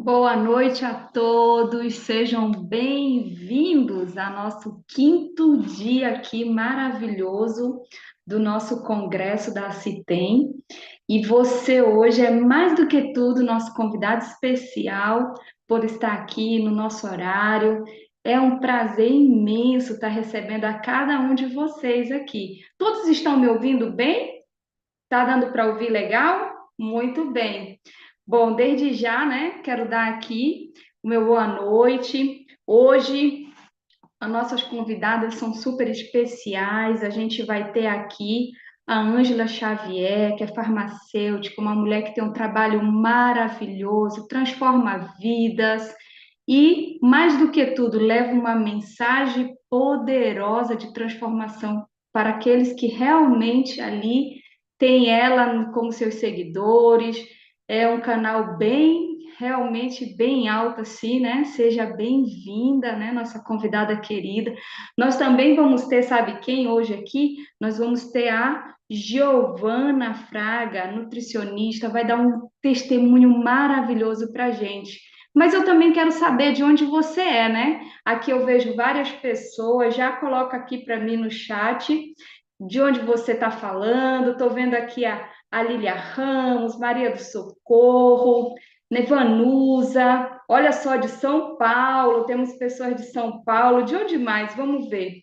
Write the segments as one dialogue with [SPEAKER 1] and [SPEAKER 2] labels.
[SPEAKER 1] Boa noite a todos, sejam bem-vindos ao nosso quinto dia aqui maravilhoso do nosso Congresso da CITEM. E você hoje é mais do que tudo nosso convidado especial por estar aqui no nosso horário. É um prazer imenso estar recebendo a cada um de vocês aqui. Todos estão me ouvindo bem? Tá dando para ouvir legal? Muito bem. Bom, desde já, né, quero dar aqui o meu boa noite. Hoje, as nossas convidadas são super especiais. A gente vai ter aqui a Ângela Xavier, que é farmacêutica, uma mulher que tem um trabalho maravilhoso, transforma vidas e, mais do que tudo, leva uma mensagem poderosa de transformação para aqueles que realmente ali têm ela como seus seguidores. É um canal bem, realmente bem alto assim, né? Seja bem-vinda, né, nossa convidada querida. Nós também vamos ter, sabe quem hoje aqui? Nós vamos ter a Giovana Fraga, nutricionista, vai dar um testemunho maravilhoso para a gente. Mas eu também quero saber de onde você é, né? Aqui eu vejo várias pessoas, já coloca aqui para mim no chat de onde você está falando. Estou vendo aqui a Lília Ramos, Maria do Socorro, Nevanusa, olha só, de São Paulo, temos pessoas de São Paulo, de onde mais? Vamos ver.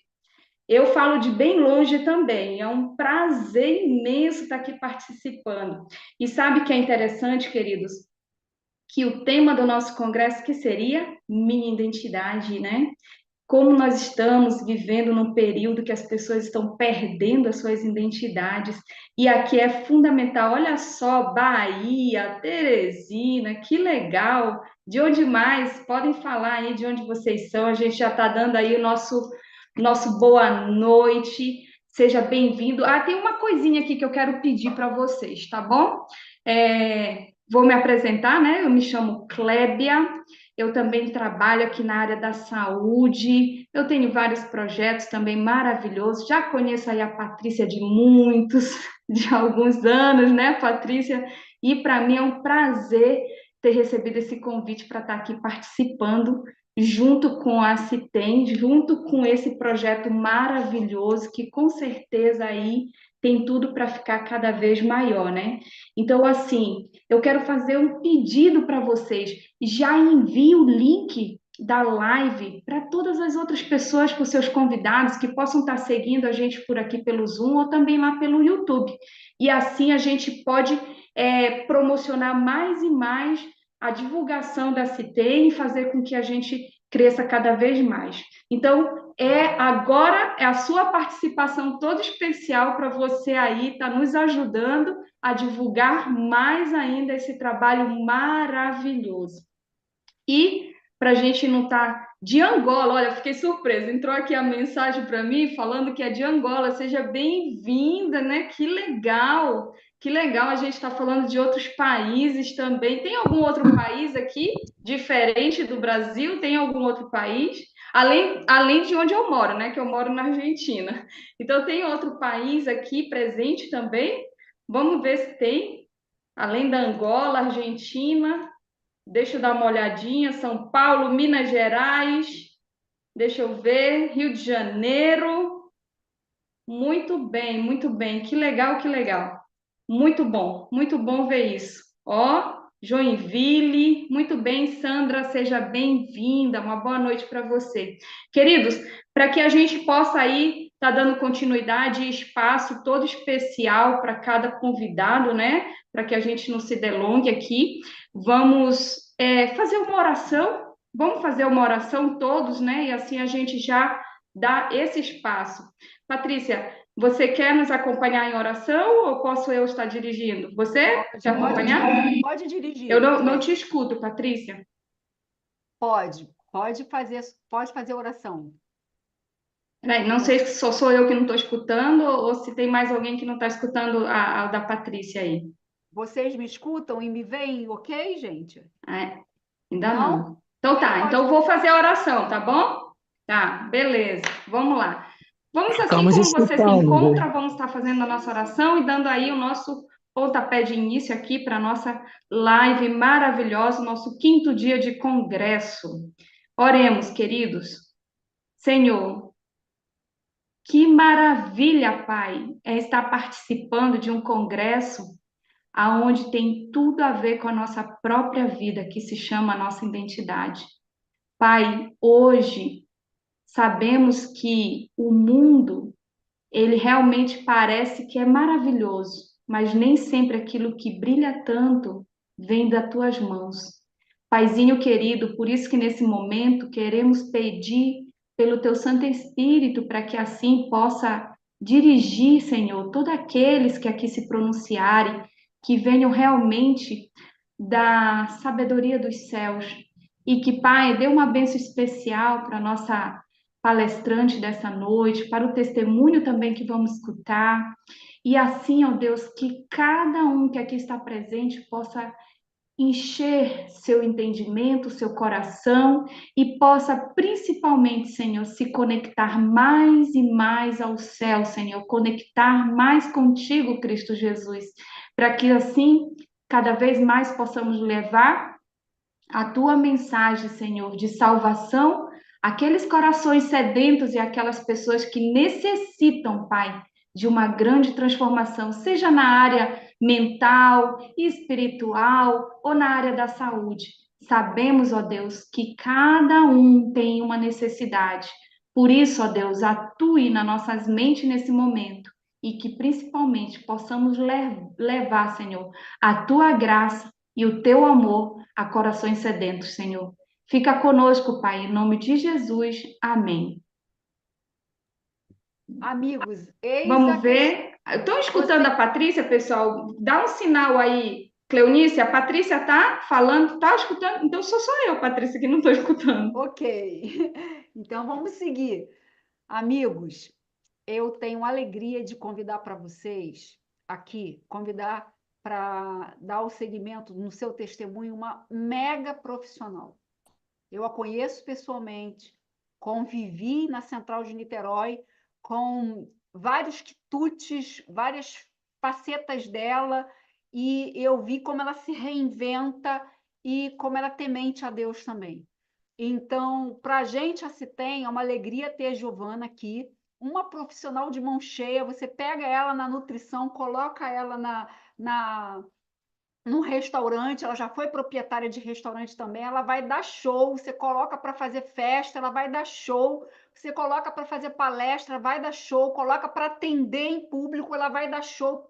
[SPEAKER 1] Eu falo de bem longe também, é um prazer imenso estar aqui participando. E sabe o que é interessante, queridos? Que o tema do nosso congresso que seria minha identidade, né? Como nós estamos vivendo num período que as pessoas estão perdendo as suas identidades, e aqui é fundamental. Olha só, Bahia, Teresina, que legal! De onde mais? Podem falar aí de onde vocês são, a gente já está dando aí o nosso boa noite, seja bem-vindo. Ah, tem uma coisinha aqui que eu quero pedir para vocês, tá bom? Vou me apresentar, né? Eu me chamo Clébia. Eu também trabalho aqui na área da saúde. Eu tenho vários projetos também maravilhosos. Já conheço aí a Patrícia de muitos, de alguns anos, né, Patrícia? E para mim é um prazer ter recebido esse convite para estar aqui participando junto com a Citem, junto com esse projeto maravilhoso que com certeza aí tem tudo para ficar cada vez maior, né? Então, assim, eu quero fazer um pedido para vocês. Já envie o link da live para todas as outras pessoas, para os seus convidados que possam estar seguindo a gente por aqui pelo Zoom ou também lá pelo YouTube. E assim a gente pode promocionar mais e mais a divulgação da CITEM e fazer com que a gente cresça cada vez mais. Então, agora é a sua participação toda especial para você aí estar nos ajudando a divulgar mais ainda esse trabalho maravilhoso. E para a gente não estar de Angola, olha, fiquei surpresa, entrou aqui a mensagem para mim falando que é de Angola, seja bem-vinda, né? Que legal a gente está falando de outros países também. Tem algum outro país aqui diferente do Brasil? Tem algum outro país? Além de onde eu moro, né? Que eu moro na Argentina. Então, tem outro país aqui presente também? Vamos ver se tem, além da Angola, Argentina. Deixa eu dar uma olhadinha. São Paulo, Minas Gerais. Deixa eu ver. Rio de Janeiro. Muito bem, muito bem. Que legal, que legal. Muito bom ver isso. Ó, Joinville. Muito bem, Sandra, seja bem-vinda. Uma boa noite para você. Queridos, para que a gente possa aí estar dando continuidade e espaço todo especial para cada convidado, né? Para que a gente não se delongue aqui, vamos fazer uma oração. Vamos fazer uma oração todos, né? E assim a gente já dá esse espaço. Patrícia, você quer nos acompanhar em oração ou posso eu estar dirigindo? Você te acompanhar?
[SPEAKER 2] Pode
[SPEAKER 1] Eu
[SPEAKER 2] dirigir,
[SPEAKER 1] não
[SPEAKER 2] Cleber.
[SPEAKER 1] te escuto, Patrícia.
[SPEAKER 2] Pode fazer oração.
[SPEAKER 1] Peraí, não sei se sou eu que não estou escutando ou se tem mais alguém que não está escutando a da Patrícia aí.
[SPEAKER 2] Vocês me escutam e me veem, ok, gente?
[SPEAKER 1] É, ainda
[SPEAKER 2] Não?
[SPEAKER 1] não. Então
[SPEAKER 2] Então
[SPEAKER 1] tá, então
[SPEAKER 2] pode.
[SPEAKER 1] eu vou fazer a oração, tá bom? Tá, beleza. Vamos lá. Vamos assim
[SPEAKER 3] Estamos
[SPEAKER 1] como você se
[SPEAKER 3] escutando.
[SPEAKER 1] encontra, vamos estar fazendo a nossa oração e dando aí o nosso pontapé de início aqui para a nossa live maravilhosa, nosso quinto dia de congresso. Oremos, queridos. Senhor, que maravilha, Pai, é estar participando de um congresso aonde tem tudo a ver com a nossa própria vida, que se chama a nossa identidade. Pai, hoje sabemos que o mundo, ele realmente parece que é maravilhoso, mas nem sempre aquilo que brilha tanto vem das tuas mãos. Paizinho querido, por isso que nesse momento queremos pedir pelo teu Santo Espírito para que assim possa dirigir, Senhor, todos aqueles que aqui se pronunciarem, que venham realmente da sabedoria dos céus e que, Pai, dê uma bênção especial para a nossa palestrante dessa noite, para o testemunho também que vamos escutar. E assim, ó Deus, que cada um que aqui está presente possa encher seu entendimento, seu coração e possa principalmente, Senhor, se conectar mais e mais ao céu, Senhor, conectar mais contigo, Cristo Jesus, para que assim cada vez mais possamos levar a tua mensagem, Senhor, de salvação, aqueles corações sedentos e aquelas pessoas que necessitam, Pai, de uma grande transformação, seja na área mental, espiritual ou na área da saúde. Sabemos, ó Deus, que cada um tem uma necessidade. Por isso, ó Deus, atue nas nossas mentes nesse momento e que principalmente possamos levar, Senhor, a tua graça e o teu amor a corações sedentos, Senhor. Fica conosco, Pai, em nome de Jesus. Amém.
[SPEAKER 2] Amigos, eis a
[SPEAKER 1] Vamos
[SPEAKER 2] questão.
[SPEAKER 1] ver. Estão escutando
[SPEAKER 2] Você
[SPEAKER 1] a Patrícia, pessoal? Dá um sinal aí, Cleonice. A Patrícia tá falando, tá escutando? Então sou eu, Patrícia, que não estou escutando.
[SPEAKER 2] Ok. Então vamos seguir. Amigos, eu tenho a alegria de convidar para vocês aqui, convidar para dar o segmento no seu testemunho uma mega profissional. Eu a conheço pessoalmente, convivi na Central de Niterói com vários quitutes, várias facetas dela, e eu vi como ela se reinventa e como ela é temente a Deus também. Então, para a gente, a Citem, é uma alegria ter a Giovana aqui, uma profissional de mão cheia. Você pega ela na nutrição, coloca ela na num restaurante, ela já foi proprietária de restaurante também, ela vai dar show, você coloca para fazer festa, ela vai dar show, você coloca para fazer palestra, vai dar show, coloca para atender em público, ela vai dar show.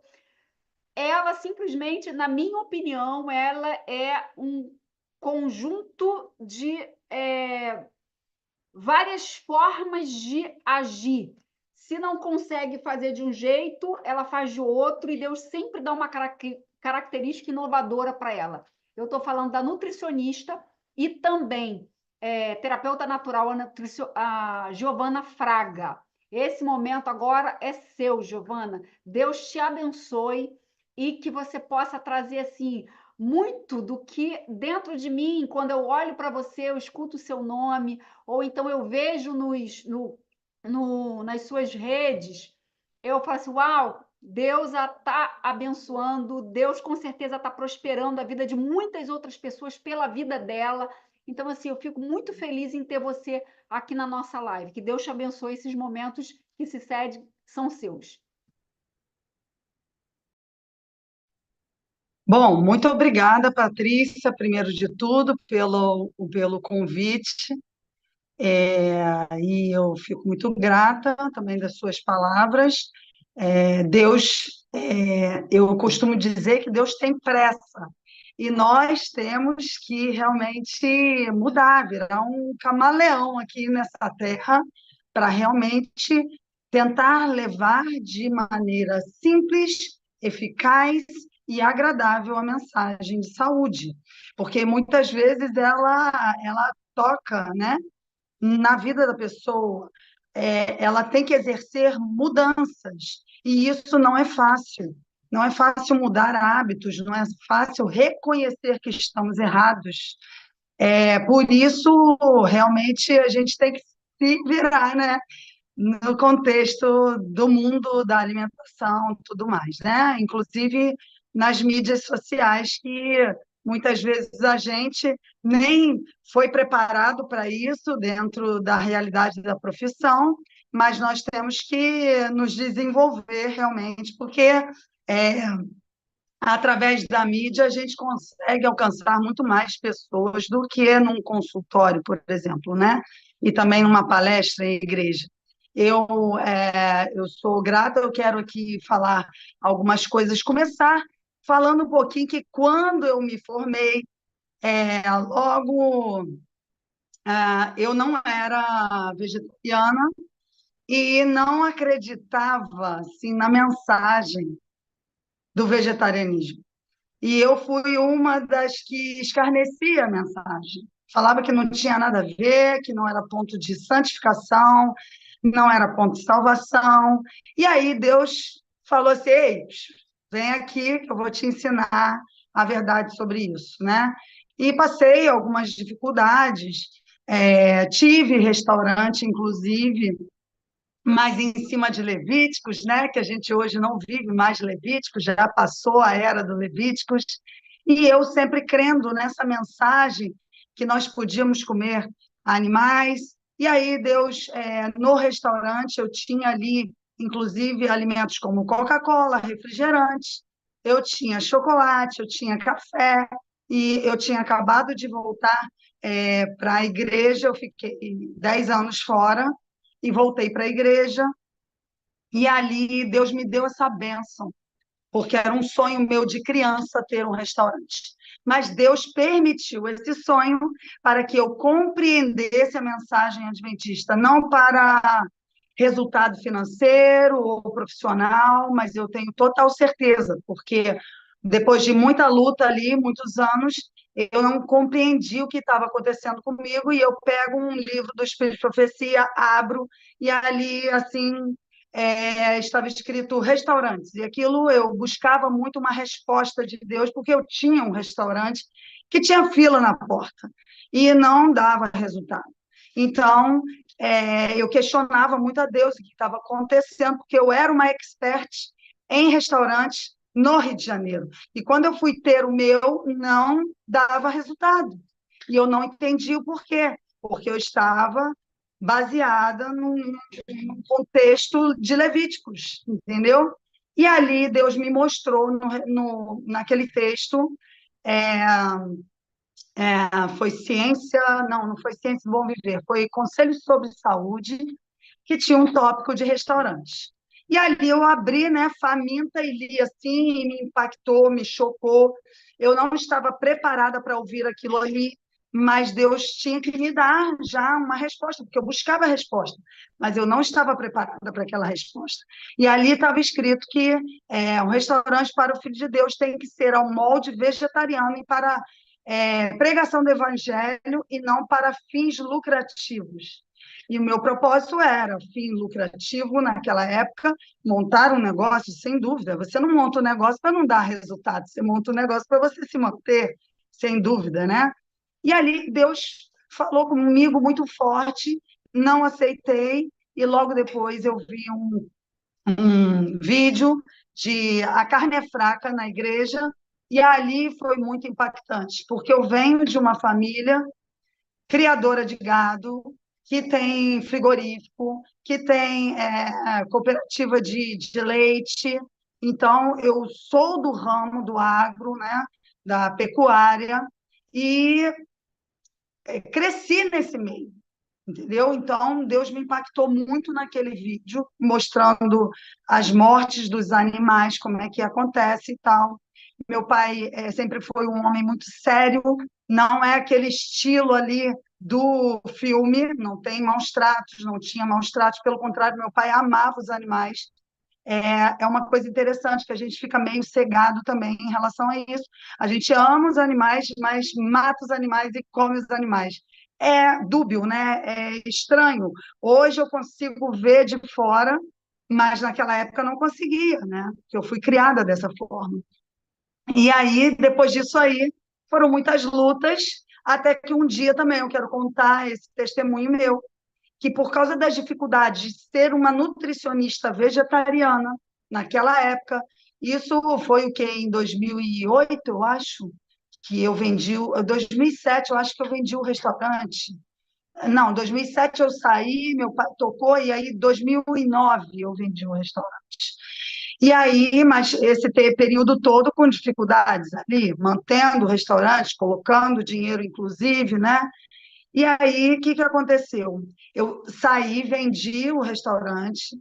[SPEAKER 2] Ela simplesmente, na minha opinião, ela é um conjunto de várias formas de agir. Se não consegue fazer de um jeito, ela faz de outro, e Deus sempre dá uma característica inovadora para ela. Eu estou falando da nutricionista e também terapeuta natural, a Giovana Fraga. Esse momento agora é seu, Giovana. Deus te abençoe e que você possa trazer assim muito do que dentro de mim, quando eu olho para você, eu escuto o seu nome, ou então eu vejo nas suas redes, eu falo assim, uau, Deus está abençoando, Deus com certeza está prosperando a vida de muitas outras pessoas pela vida dela. Então, assim, eu fico muito feliz em ter você aqui na nossa live. Que Deus te abençoe, esses momentos que se cede são seus.
[SPEAKER 3] Bom, muito obrigada, Patrícia, primeiro de tudo, pelo convite. E eu fico muito grata também das suas palavras. Eu costumo dizer que Deus tem pressa, e nós temos que realmente mudar, virar um camaleão aqui nessa terra, para realmente tentar levar de maneira simples, eficaz e agradável a mensagem de saúde, porque muitas vezes ela toca, né, na vida da pessoa, ela tem que exercer mudanças, e isso não é fácil. Não é fácil mudar hábitos, não é fácil reconhecer que estamos errados. Por isso, realmente, a gente tem que se virar, né, no contexto do mundo da alimentação e tudo mais, né? Inclusive, nas mídias sociais, que muitas vezes a gente nem foi preparado para isso dentro da realidade da profissão, mas nós temos que nos desenvolver realmente, porque é, através da mídia a gente consegue alcançar muito mais pessoas do que num consultório, por exemplo, né? E também numa palestra em igreja. Eu sou grata, eu quero aqui falar algumas coisas, começar falando um pouquinho que quando eu me formei, logo eu não era vegetariana e não acreditava assim, na mensagem do vegetarianismo. E eu fui uma das que escarnecia a mensagem. Falava que não tinha nada a ver, que não era ponto de santificação, não era ponto de salvação. E aí Deus falou assim: ei, vem aqui que eu vou te ensinar a verdade sobre isso, né? E passei algumas dificuldades, tive restaurante, inclusive, mas em cima de Levíticos, né? Que a gente hoje não vive mais Levíticos, já passou a era do Levíticos, e eu sempre crendo nessa mensagem que nós podíamos comer animais, e aí Deus, no restaurante, eu tinha ali, inclusive, alimentos como Coca-Cola, refrigerante, eu tinha chocolate, eu tinha café, e eu tinha acabado de voltar para a igreja, eu fiquei 10 anos fora, e voltei para a igreja, e ali Deus me deu essa bênção, porque era um sonho meu de criança ter um restaurante. Mas Deus permitiu esse sonho para que eu compreendesse a mensagem adventista, não para resultado financeiro ou profissional, mas eu tenho total certeza, porque depois de muita luta ali, muitos anos, eu não compreendi o que estava acontecendo comigo e eu pego um livro do Espírito de Profecia, abro e ali assim estava escrito restaurantes e aquilo eu buscava muito uma resposta de Deus porque eu tinha um restaurante que tinha fila na porta e não dava resultado. Então eu questionava muito a Deus o que estava acontecendo, porque eu era uma expert em restaurantes no Rio de Janeiro. E quando eu fui ter o meu, não dava resultado. E eu não entendi o porquê, porque eu estava baseada num contexto de Levíticos, entendeu? E ali Deus me mostrou naquele texto é, foi ciência, não foi ciência do bom viver, foi Conselho sobre Saúde, que tinha um tópico de restaurantes. E ali eu abri, né, faminta, e li assim, e me impactou, me chocou. Eu não estava preparada para ouvir aquilo ali, mas Deus tinha que me dar já uma resposta, porque eu buscava a resposta, mas eu não estava preparada para aquela resposta. E ali estava escrito que um restaurante para o Filho de Deus tem que ser ao molde vegetariano e para pregação do evangelho e não para fins lucrativos. E o meu propósito era, fim lucrativo naquela época, montar um negócio, sem dúvida. Você não monta um negócio para não dar resultado, você monta um negócio para você se manter, sem dúvida, né? E ali Deus falou comigo muito forte, não aceitei, e logo depois eu vi um vídeo de A Carne é Fraca na igreja, e ali foi muito impactante, porque eu venho de uma família criadora de gado, que tem frigorífico, que tem cooperativa de leite. Então, eu sou do ramo do agro, né, da pecuária, e cresci nesse meio, entendeu? Então, Deus me impactou muito naquele vídeo, mostrando as mortes dos animais, como é que acontece e tal. Meu pai sempre foi um homem muito sério, não é aquele estilo ali do filme, não tem maus tratos, não tinha maus tratos, pelo contrário, meu pai amava os animais. É uma coisa interessante, que a gente fica meio cegado também em relação a isso. A gente ama os animais, mas mata os animais e come os animais. É dúbio, né? É estranho. Hoje eu consigo ver de fora, mas naquela época eu não conseguia, né? Porque eu fui criada dessa forma. E aí, depois disso aí, foram muitas lutas, até que um dia também eu quero contar esse testemunho meu, que por causa das dificuldades de ser uma nutricionista vegetariana, naquela época, Isso foi o que em 2008, eu acho, que eu vendi, 2007, eu acho que eu vendi o restaurante. Não, 2007 eu saí, meu pai tocou, e aí 2009 eu vendi o restaurante. E aí, mas esse período todo com dificuldades ali, mantendo o restaurante, colocando dinheiro, inclusive, né? E aí, o que que aconteceu? Eu saí, vendi o restaurante,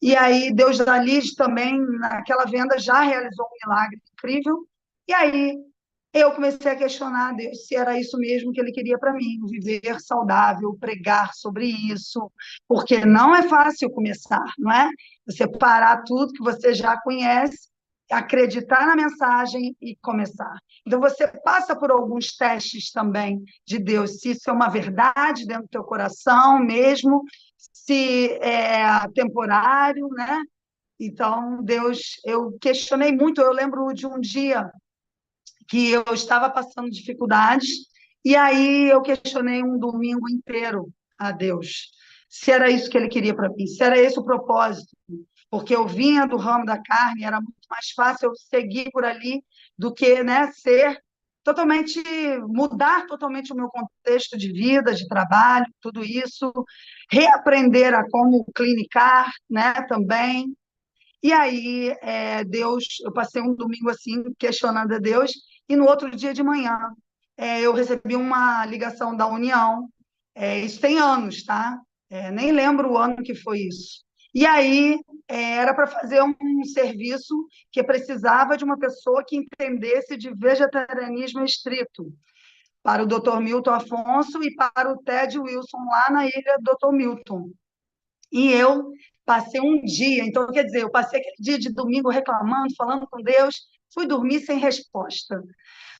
[SPEAKER 3] e aí Deus dali também, naquela venda, já realizou um milagre incrível. E aí eu comecei a questionar Deus se era isso mesmo que Ele queria para mim, viver saudável, pregar sobre isso, porque não é fácil começar, não é? Você parar tudo que você já conhece, acreditar na mensagem e começar. Então, você passa por alguns testes também de Deus, se isso é uma verdade dentro do teu coração mesmo, se é temporário, né? Então, Deus, eu questionei muito. Eu lembro de um dia que eu estava passando dificuldades, e aí eu questionei um domingo inteiro a Deus se era isso que Ele queria para mim, se era esse o propósito, porque eu vinha do ramo da carne, era muito mais fácil eu seguir por ali do que, né, ser totalmente, mudar totalmente o meu contexto de vida, de trabalho, tudo isso, reaprender a como clinicar, né, também. E aí, Deus, eu passei um domingo assim, questionando a Deus, e no outro dia de manhã, eu recebi uma ligação da União, isso tem anos, tá? Nem lembro o ano que foi isso. E aí, era para fazer um serviço que precisava de uma pessoa que entendesse de vegetarianismo estrito, para o Dr. Milton Afonso e para o Ted Wilson, lá na ilha Dr. Milton. E eu passei um dia, então, quer dizer, eu passei aquele dia de domingo reclamando, falando com Deus, fui dormir sem resposta.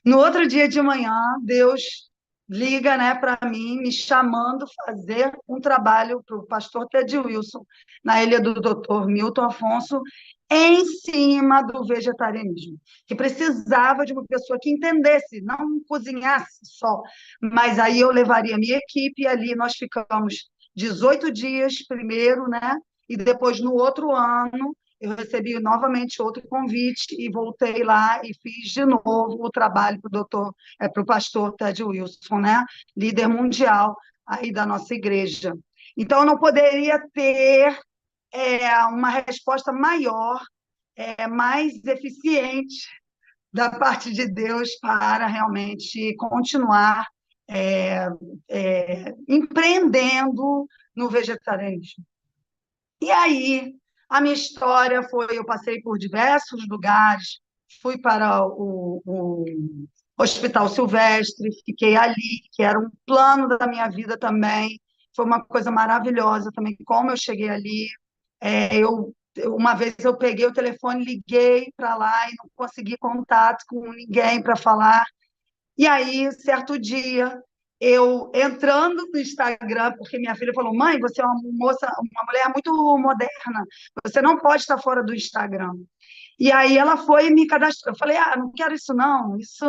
[SPEAKER 3] No outro dia de manhã, Deus liga, né, para mim, me chamando fazer um trabalho para o pastor Ted Wilson, na ilha do Dr. Milton Afonso, em cima do vegetarianismo, que precisava de uma pessoa que entendesse, não cozinhasse só, mas aí eu levaria a minha equipe e ali nós ficamos 18 dias primeiro, né? E depois, no outro ano, eu recebi novamente outro convite e voltei lá e fiz de novo o trabalho para o pastor Ted Wilson, né? Líder mundial aí da nossa igreja. Então, eu não poderia ter uma resposta maior, mais eficiente da parte de Deus para realmente continuar empreendendo no vegetarianismo. E aí, a minha história foi: eu passei por diversos lugares, fui para o Hospital Silvestre, fiquei ali, que era um plano da minha vida também, foi uma coisa maravilhosa também, como eu cheguei ali. Uma vez eu peguei o telefone, liguei para lá e não consegui contato com ninguém para falar. E aí, certo dia, eu entrando no Instagram, porque minha filha falou: mãe, você é uma moça, uma mulher muito moderna, você não pode estar fora do Instagram. E aí ela foi e me cadastrou. Eu falei: não quero isso não, isso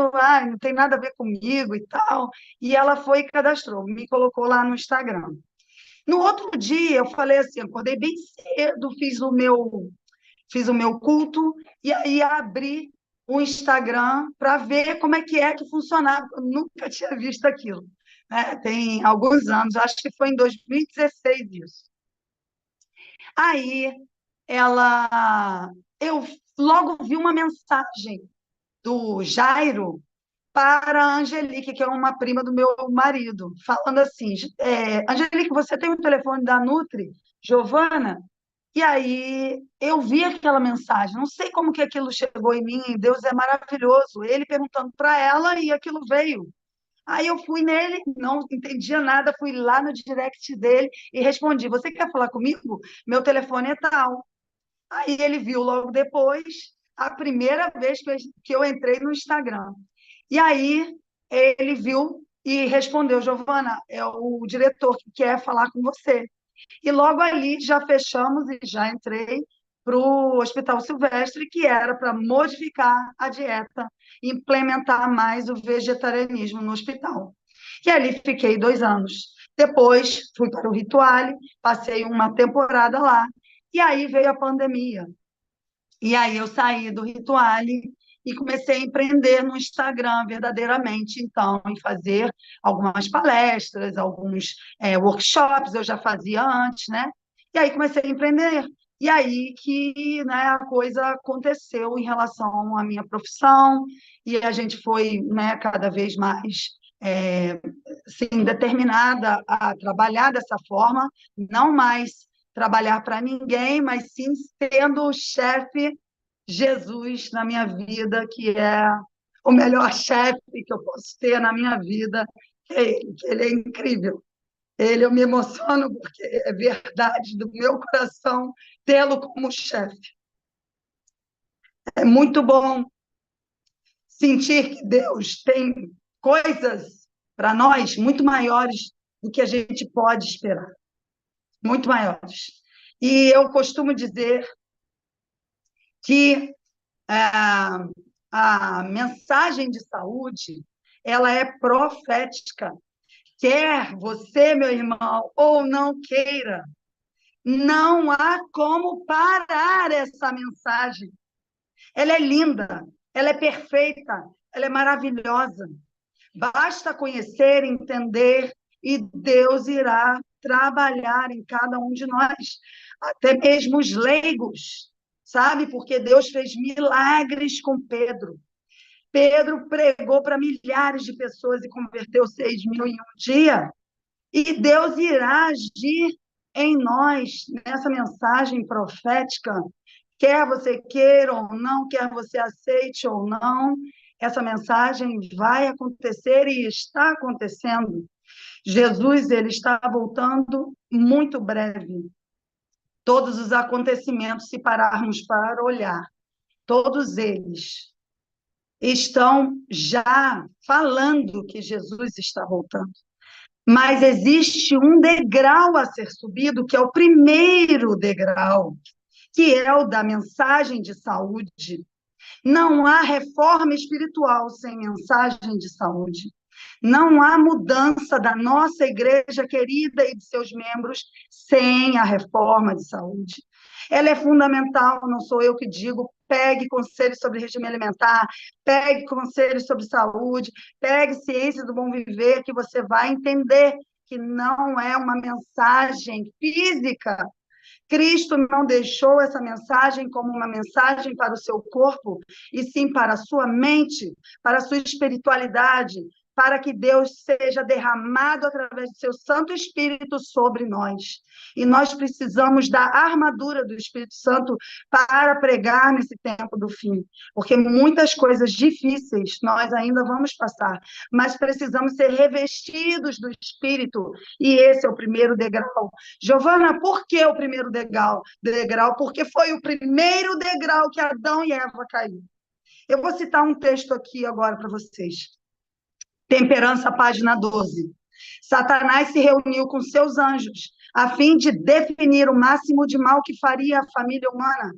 [SPEAKER 3] não tem nada a ver comigo e tal. E ela foi e cadastrou, me colocou lá no Instagram. No outro dia, eu falei assim, acordei bem cedo, fiz o meu culto, e aí abri o Instagram para ver como é que funcionava. Eu nunca tinha visto aquilo, né? Tem alguns anos, acho que foi em 2016 isso. Aí eu logo vi uma mensagem do Jairo para a Angelique, que é uma prima do meu marido, falando assim: Angelique, você tem o telefone da Nutri, Giovana? E aí eu vi aquela mensagem, não sei como que aquilo chegou em mim, Deus é maravilhoso, ele perguntando para ela e aquilo veio. Aí eu fui nele, não entendia nada, fui lá no direct dele e respondi: você quer falar comigo? Meu telefone é tal. Aí ele viu logo depois, a primeira vez que eu entrei no Instagram. E aí ele viu e respondeu: Giovana, é o diretor que quer falar com você. E logo ali já fechamos e já entrei para o Hospital Silvestre, que era para modificar a dieta, implementar mais o vegetarianismo no hospital. E ali fiquei 2 anos. Depois fui para o Rituale, passei uma temporada lá, e aí veio a pandemia. E aí eu saí do Rituale e comecei a empreender no Instagram verdadeiramente, então, em fazer algumas palestras, alguns workshops, eu já fazia antes, né? E aí comecei a empreender. E aí que, né, a coisa aconteceu em relação à minha profissão, e a gente foi, né, cada vez mais assim, determinada a trabalhar dessa forma, não mais trabalhar para ninguém, mas sim tendo o chefe Jesus na minha vida, que é o melhor chefe que eu posso ter na minha vida, que é ele, que ele é incrível. Ele, eu me emociono porque é verdade do meu coração tê-lo como chefe. É muito bom sentir que Deus tem coisas para nós muito maiores do que a gente pode esperar, muito maiores. E eu costumo dizer que a mensagem de saúde ela é profética. Quer você, meu irmão, ou não queira, não há como parar essa mensagem. Ela é linda, ela é perfeita, ela é maravilhosa. Basta conhecer, entender, e Deus irá trabalhar em cada um de nós, até mesmo os leigos, sabe? Porque Deus fez milagres com Pedro. Pedro pregou para milhares de pessoas e converteu 6.000 em um dia. E Deus irá agir em nós nessa mensagem profética, quer você queira ou não, quer você aceite ou não, essa mensagem vai acontecer e está acontecendo. Jesus, ele está voltando muito breve. Todos os acontecimentos, se pararmos para olhar, todos eles estão já falando que Jesus está voltando. Mas existe um degrau a ser subido, que é o primeiro degrau, que é o da mensagem de saúde. Não há reforma espiritual sem mensagem de saúde. Não há mudança da nossa igreja querida e de seus membros sem a reforma de saúde. Ela é fundamental, não sou eu que digo, pegue conselhos sobre regime alimentar, pegue conselhos sobre saúde, pegue ciência do bom viver, que você vai entender que não é uma mensagem física. Cristo não deixou essa mensagem como uma mensagem para o seu corpo, e sim para a sua mente, para a sua espiritualidade, para que Deus seja derramado através do seu Santo Espírito sobre nós. E nós precisamos da armadura do Espírito Santo para pregar nesse tempo do fim, porque muitas coisas difíceis nós ainda vamos passar, mas precisamos ser revestidos do Espírito, e esse é o primeiro degrau. Giovana, por que o primeiro degrau? Porque foi o primeiro degrau que Adão e Eva caíram. Eu vou citar um texto aqui agora para vocês. Temperança, página 12. Satanás se reuniu com seus anjos a fim de definir o máximo de mal que faria a família humana.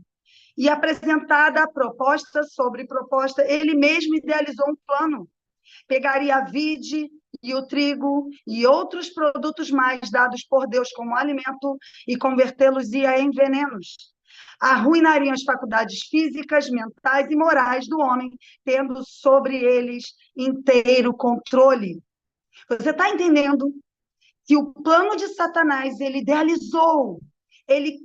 [SPEAKER 3] E apresentada proposta sobre proposta, ele mesmo idealizou um plano. Pegaria a vide e o trigo e outros produtos mais dados por Deus como alimento e convertê-los-ia em venenos. Arruinariam as faculdades físicas, mentais e morais do homem, tendo sobre eles inteiro controle. Você está entendendo que o plano de Satanás, ele idealizou, ele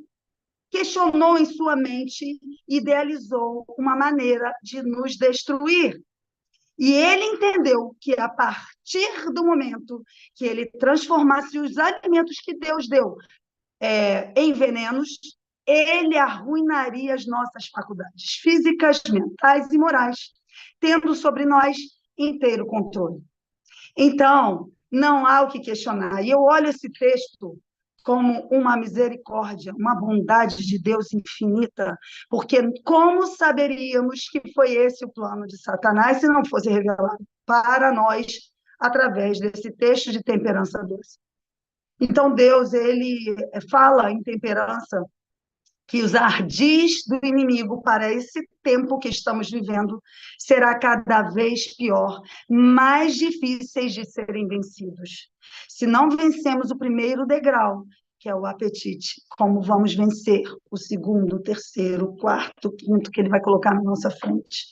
[SPEAKER 3] questionou em sua mente, idealizou uma maneira de nos destruir. E ele entendeu que a partir do momento que ele transformasse os alimentos que Deus deu em venenos, ele arruinaria as nossas faculdades físicas, mentais e morais, tendo sobre nós inteiro controle. Então, não há o que questionar. E eu olho esse texto como uma misericórdia, uma bondade de Deus infinita, porque como saberíamos que foi esse o plano de Satanás se não fosse revelado para nós através desse texto de Temperança 12? Então, Deus, ele fala em temperança que os ardis do inimigo para esse tempo que estamos vivendo será cada vez pior, mais difíceis de serem vencidos. Se não vencemos o primeiro degrau, que é o apetite. Como vamos vencer o segundo, o terceiro, o quarto, o quinto que ele vai colocar na nossa frente.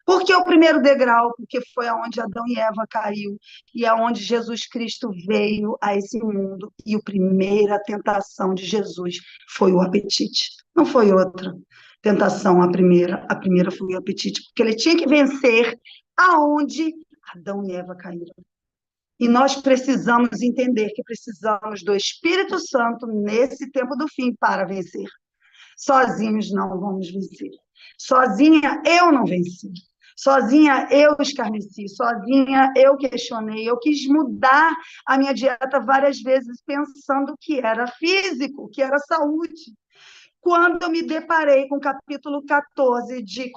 [SPEAKER 3] Por que o primeiro degrau? Porque foi aonde Adão e Eva caiu e aonde Jesus Cristo veio a esse mundo. E a primeira tentação de Jesus foi o apetite. Não foi outra tentação, a primeira foi o apetite, porque ele tinha que vencer aonde Adão e Eva caíram. E nós precisamos entender que precisamos do Espírito Santo nesse tempo do fim para vencer. Sozinhos não vamos vencer. Sozinha eu não venci. Sozinha eu escarneci. Sozinha eu questionei. Eu quis mudar a minha dieta várias vezes pensando que era físico, que era saúde. Quando eu me deparei com o capítulo 14 de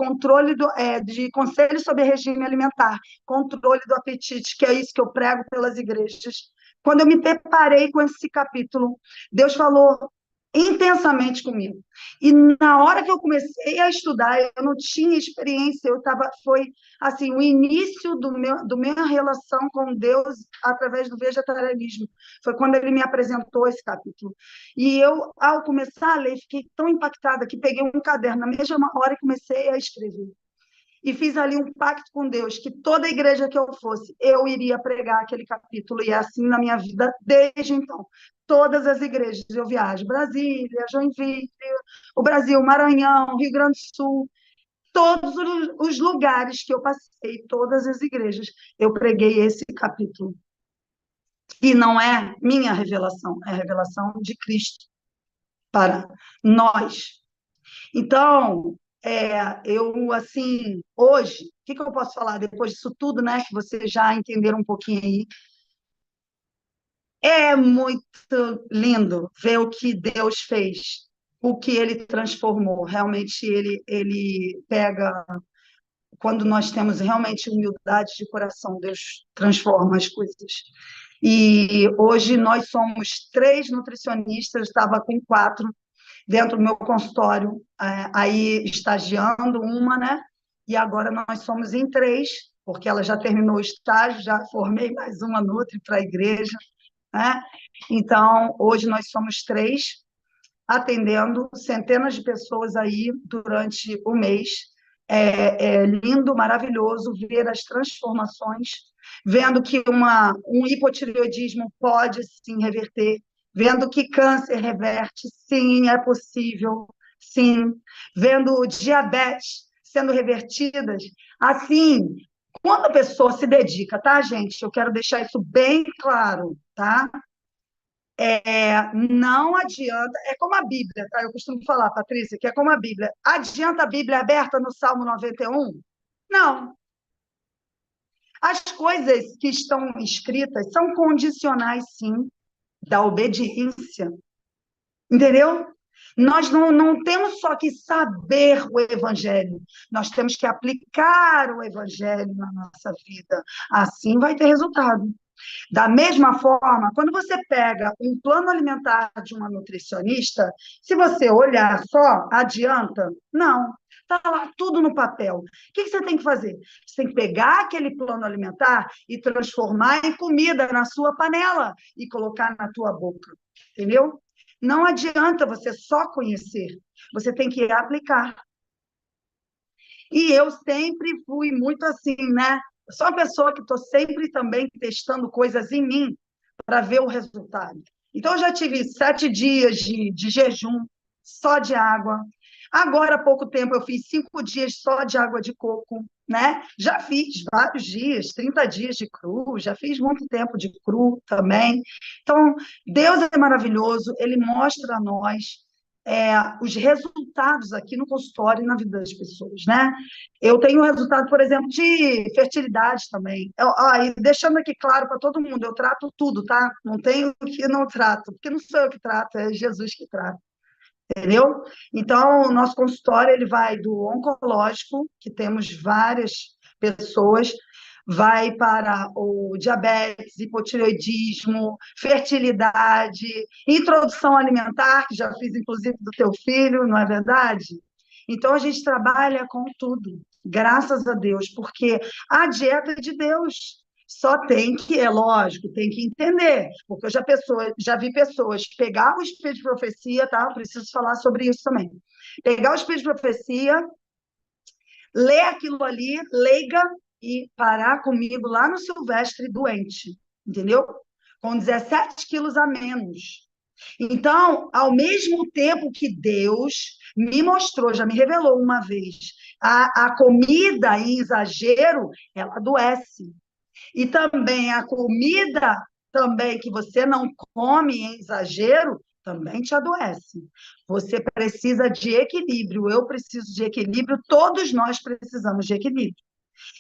[SPEAKER 3] de Conselho sobre Regime Alimentar, controle do apetite, que é isso que eu prego pelas igrejas, quando eu me deparei com esse capítulo, Deus falou intensamente comigo. E na hora que eu comecei a estudar, eu não tinha experiência, foi assim, o início do minha relação com Deus através do vegetarianismo. Foi quando ele me apresentou esse capítulo. E eu, ao começar a ler, fiquei tão impactada que peguei um caderno na mesma hora e comecei a escrever. E fiz ali um pacto com Deus, que toda igreja que eu fosse, eu iria pregar aquele capítulo, e é assim na minha vida desde então. Todas as igrejas eu viajo, Brasília, Joinville, o Brasil, Maranhão, Rio Grande do Sul, todos os lugares que eu passei, todas as igrejas, eu preguei esse capítulo. E não é minha revelação, é a revelação de Cristo para nós. Então, eu, assim, hoje, o que eu posso falar depois disso tudo, né, que vocês já entenderam um pouquinho aí? É muito lindo ver o que Deus fez, o que ele transformou. Realmente, ele pega, quando nós temos realmente humildade de coração, Deus transforma as coisas. E hoje nós somos 3 nutricionistas, estava com 4, dentro do meu consultório, aí estagiando uma, né? E agora nós somos em 3, porque ela já terminou o estágio, já formei mais uma nutri para a igreja, né? Então, hoje nós somos 3, atendendo centenas de pessoas aí durante o mês. É lindo, maravilhoso ver as transformações, vendo que um hipotireoidismo pode sim reverter, vendo que câncer reverte, sim, é possível, sim, vendo diabetes sendo revertidas, assim, quando a pessoa se dedica, tá, gente? Eu quero deixar isso bem claro, tá? Não adianta, é como a Bíblia, tá? Eu costumo falar, Patrícia, que é como a Bíblia. Adianta a Bíblia aberta no Salmo 91? Não. As coisas que estão escritas são condicionais, sim, da obediência. Entendeu? Nós não temos só que saber o Evangelho, nós temos que aplicar o Evangelho na nossa vida. Assim vai ter resultado. Da mesma forma, quando você pega um plano alimentar de uma nutricionista, se você olhar só, adianta? Não. Está lá tudo no papel. O que você tem que fazer? Você tem que pegar aquele plano alimentar e transformar em comida na sua panela e colocar na tua boca. Entendeu? Não adianta você só conhecer, você tem que aplicar. E eu sempre fui muito assim, né? Eu sou uma pessoa que estou sempre também testando coisas em mim para ver o resultado. Então, eu já tive 7 dias de jejum só de água. Agora, há pouco tempo, eu fiz 5 dias só de água de coco, né? Já fiz vários dias, 30 dias de cru, já fiz muito tempo de cru também. Então, Deus é maravilhoso, Ele mostra a nós os resultados aqui no consultório e na vida das pessoas, né? Eu tenho resultado, por exemplo, de fertilidade também. E deixando aqui claro para todo mundo, eu trato tudo, tá? Não tenho o que não trato, porque não sou eu que trato, é Jesus que trata, entendeu? Então, o nosso consultório, ele vai do oncológico, que temos várias pessoas, vai para o diabetes, hipotireoidismo, fertilidade, introdução alimentar, que já fiz inclusive do teu filho, não é verdade? Então, a gente trabalha com tudo, graças a Deus, porque a dieta é de Deus. Só tem que, é lógico, tem que entender, porque eu já vi pessoas pegar o espírito de profecia, tá? Eu preciso falar sobre isso também. Pegar o espírito de profecia, ler aquilo ali, leiga, e parar comigo lá no Silvestre doente, entendeu? Com 17 quilos a menos. Então, ao mesmo tempo que Deus me mostrou, já me revelou uma vez, a comida em exagero, ela adoece. E também a comida também que você não come em exagero, também te adoece. Você precisa de equilíbrio, eu preciso de equilíbrio, todos nós precisamos de equilíbrio.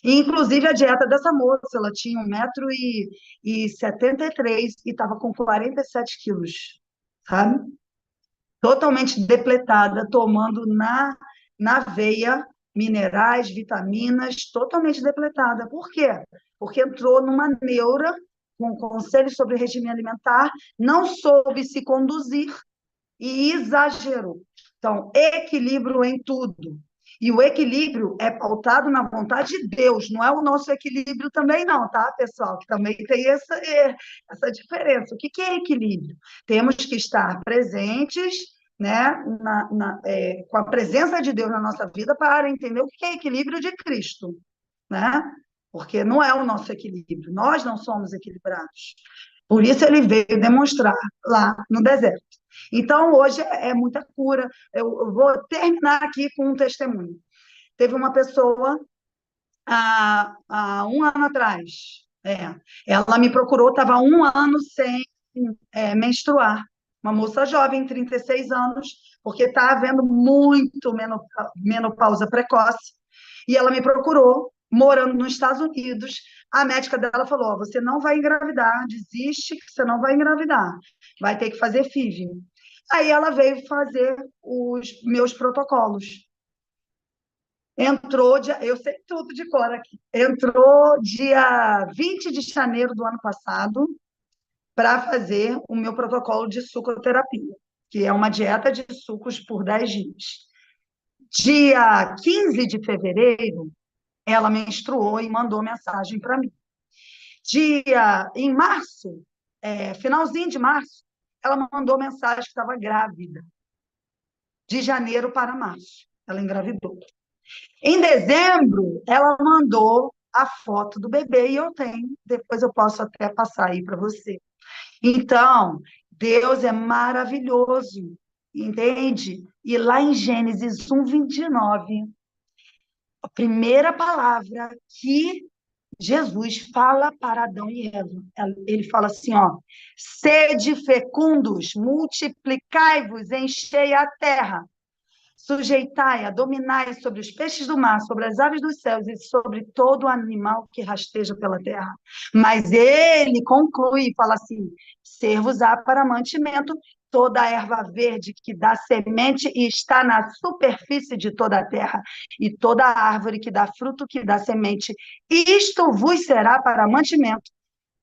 [SPEAKER 3] E, inclusive, a dieta dessa moça, ela tinha 1,73 m e estava com 47 quilos, sabe? Totalmente depletada, tomando na veia minerais, vitaminas, totalmente depletada. Por quê? Porque entrou numa neura com conselho sobre regime alimentar, não soube se conduzir e exagerou. Então, equilíbrio em tudo. E o equilíbrio é pautado na vontade de Deus, não é o nosso equilíbrio também, não, tá, pessoal? Que também tem essa diferença. O que é equilíbrio? Temos que estar presentes, né, com a presença de Deus na nossa vida para entender o que é equilíbrio de Cristo, né? Porque não é o nosso equilíbrio, nós não somos equilibrados. Por isso ele veio demonstrar lá no deserto. Então, hoje é muita cura. Eu vou terminar aqui com um testemunho. Teve uma pessoa, há um ano atrás, ela me procurou, estava 1 ano sem menstruar. Uma moça jovem, 36 anos, porque está havendo muito menopausa precoce. E ela me procurou, morando nos Estados Unidos. A médica dela falou: você não vai engravidar, desiste que você não vai engravidar, vai ter que fazer FIV. Aí ela veio fazer os meus protocolos. Eu sei tudo de cor aqui. Entrou dia 20 de janeiro do ano passado para fazer o meu protocolo de sucoterapia, que é uma dieta de sucos por 10 dias. Dia 15 de fevereiro, ela menstruou e mandou mensagem para mim. Em março, finalzinho de março, ela mandou mensagem que estava grávida. De janeiro para março, ela engravidou. Em dezembro, ela mandou a foto do bebê e eu tenho, depois eu posso até passar aí para você. Então, Deus é maravilhoso, entende? E lá em Gênesis 1:29, a primeira palavra que Jesus fala para Adão e Eva, ele fala assim, ó: sede fecundos, multiplicai-vos, enchei a terra, sujeitai-a, dominai sobre os peixes do mar, sobre as aves dos céus e sobre todo animal que rasteja pela terra. Mas ele conclui e fala assim: ser-vos-á para mantimento toda a erva verde que dá semente e está na superfície de toda a terra, e toda a árvore que dá fruto, que dá semente. Isto vos será para mantimento.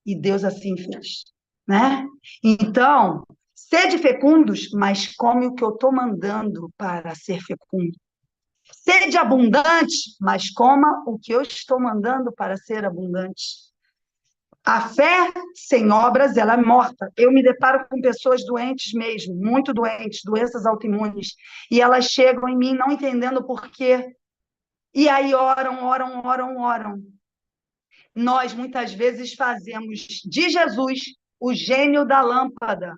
[SPEAKER 3] E Deus assim fez, né? Então, sede fecundos, mas come o que eu estou mandando para ser fecundo. Sede abundante, mas coma o que eu estou mandando para ser abundante. A fé sem obras, ela é morta. Eu me deparo com pessoas doentes mesmo, muito doentes, doenças autoimunes, e elas chegam em mim não entendendo por quê. E aí oram. Nós, muitas vezes, fazemos de Jesus o gênio da lâmpada,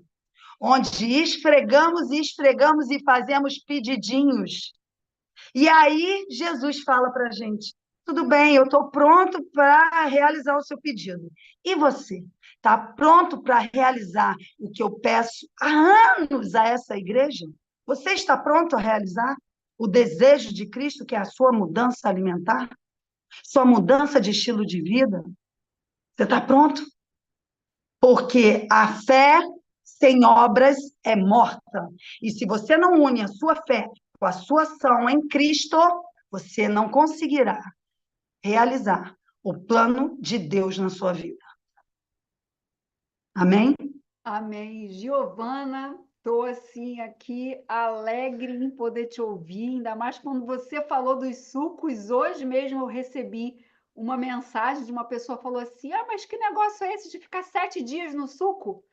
[SPEAKER 3] onde esfregamos e fazemos pedidinhos. E aí Jesus fala para a gente: tudo bem, eu estou pronto para realizar o seu pedido. E você? Está pronto para realizar o que eu peço há anos a essa igreja? Você está pronto a realizar o desejo de Cristo, que é a sua mudança alimentar? Sua mudança de estilo de vida? Você está pronto? Porque a fé sem obras é morta. E se você não une a sua fé com a sua ação em Cristo, você não conseguirá realizar o plano de Deus na sua vida. Amém?
[SPEAKER 2] Amém. Giovana, estou assim aqui alegre em poder te ouvir, ainda mais quando você falou dos sucos. Hoje mesmo eu recebi uma mensagem de uma pessoa que falou assim: ah, mas que negócio é esse de ficar 7 dias no suco?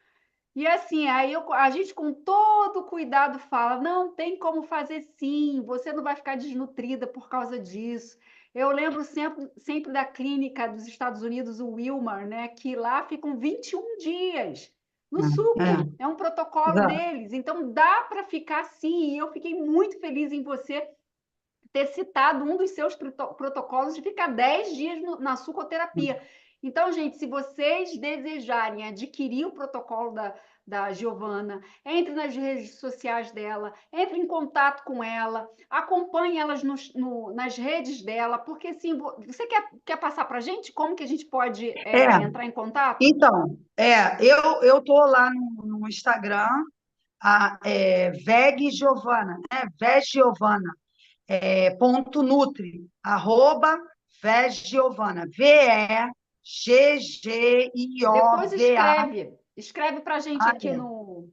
[SPEAKER 2] E assim, a gente com todo cuidado fala, não, tem como fazer sim, você não vai ficar desnutrida por causa disso. Eu lembro sempre da clínica dos Estados Unidos, o Wilmar, né, que lá ficam 21 dias no suco, é um protocolo
[SPEAKER 3] exato.
[SPEAKER 2] deles, então dá para ficar sim, e eu fiquei muito feliz em você ter citado um dos seus protocolos de ficar 10 dias na sucoterapia. Então, gente, se vocês desejarem adquirir o protocolo da Giovana, entre nas redes sociais dela, entre em contato com ela, acompanhe elas nas redes dela, porque assim, você quer passar para a gente como que a gente pode
[SPEAKER 3] É,
[SPEAKER 2] entrar em contato?
[SPEAKER 3] então, eu tô lá no Instagram, Veg Giovana, né? Veg Giovana, ponto Nutri, arroba Veg Giovana,
[SPEAKER 2] Depois
[SPEAKER 3] VEGGIOVA.
[SPEAKER 2] escreve para a gente
[SPEAKER 3] Ah,
[SPEAKER 2] aqui no...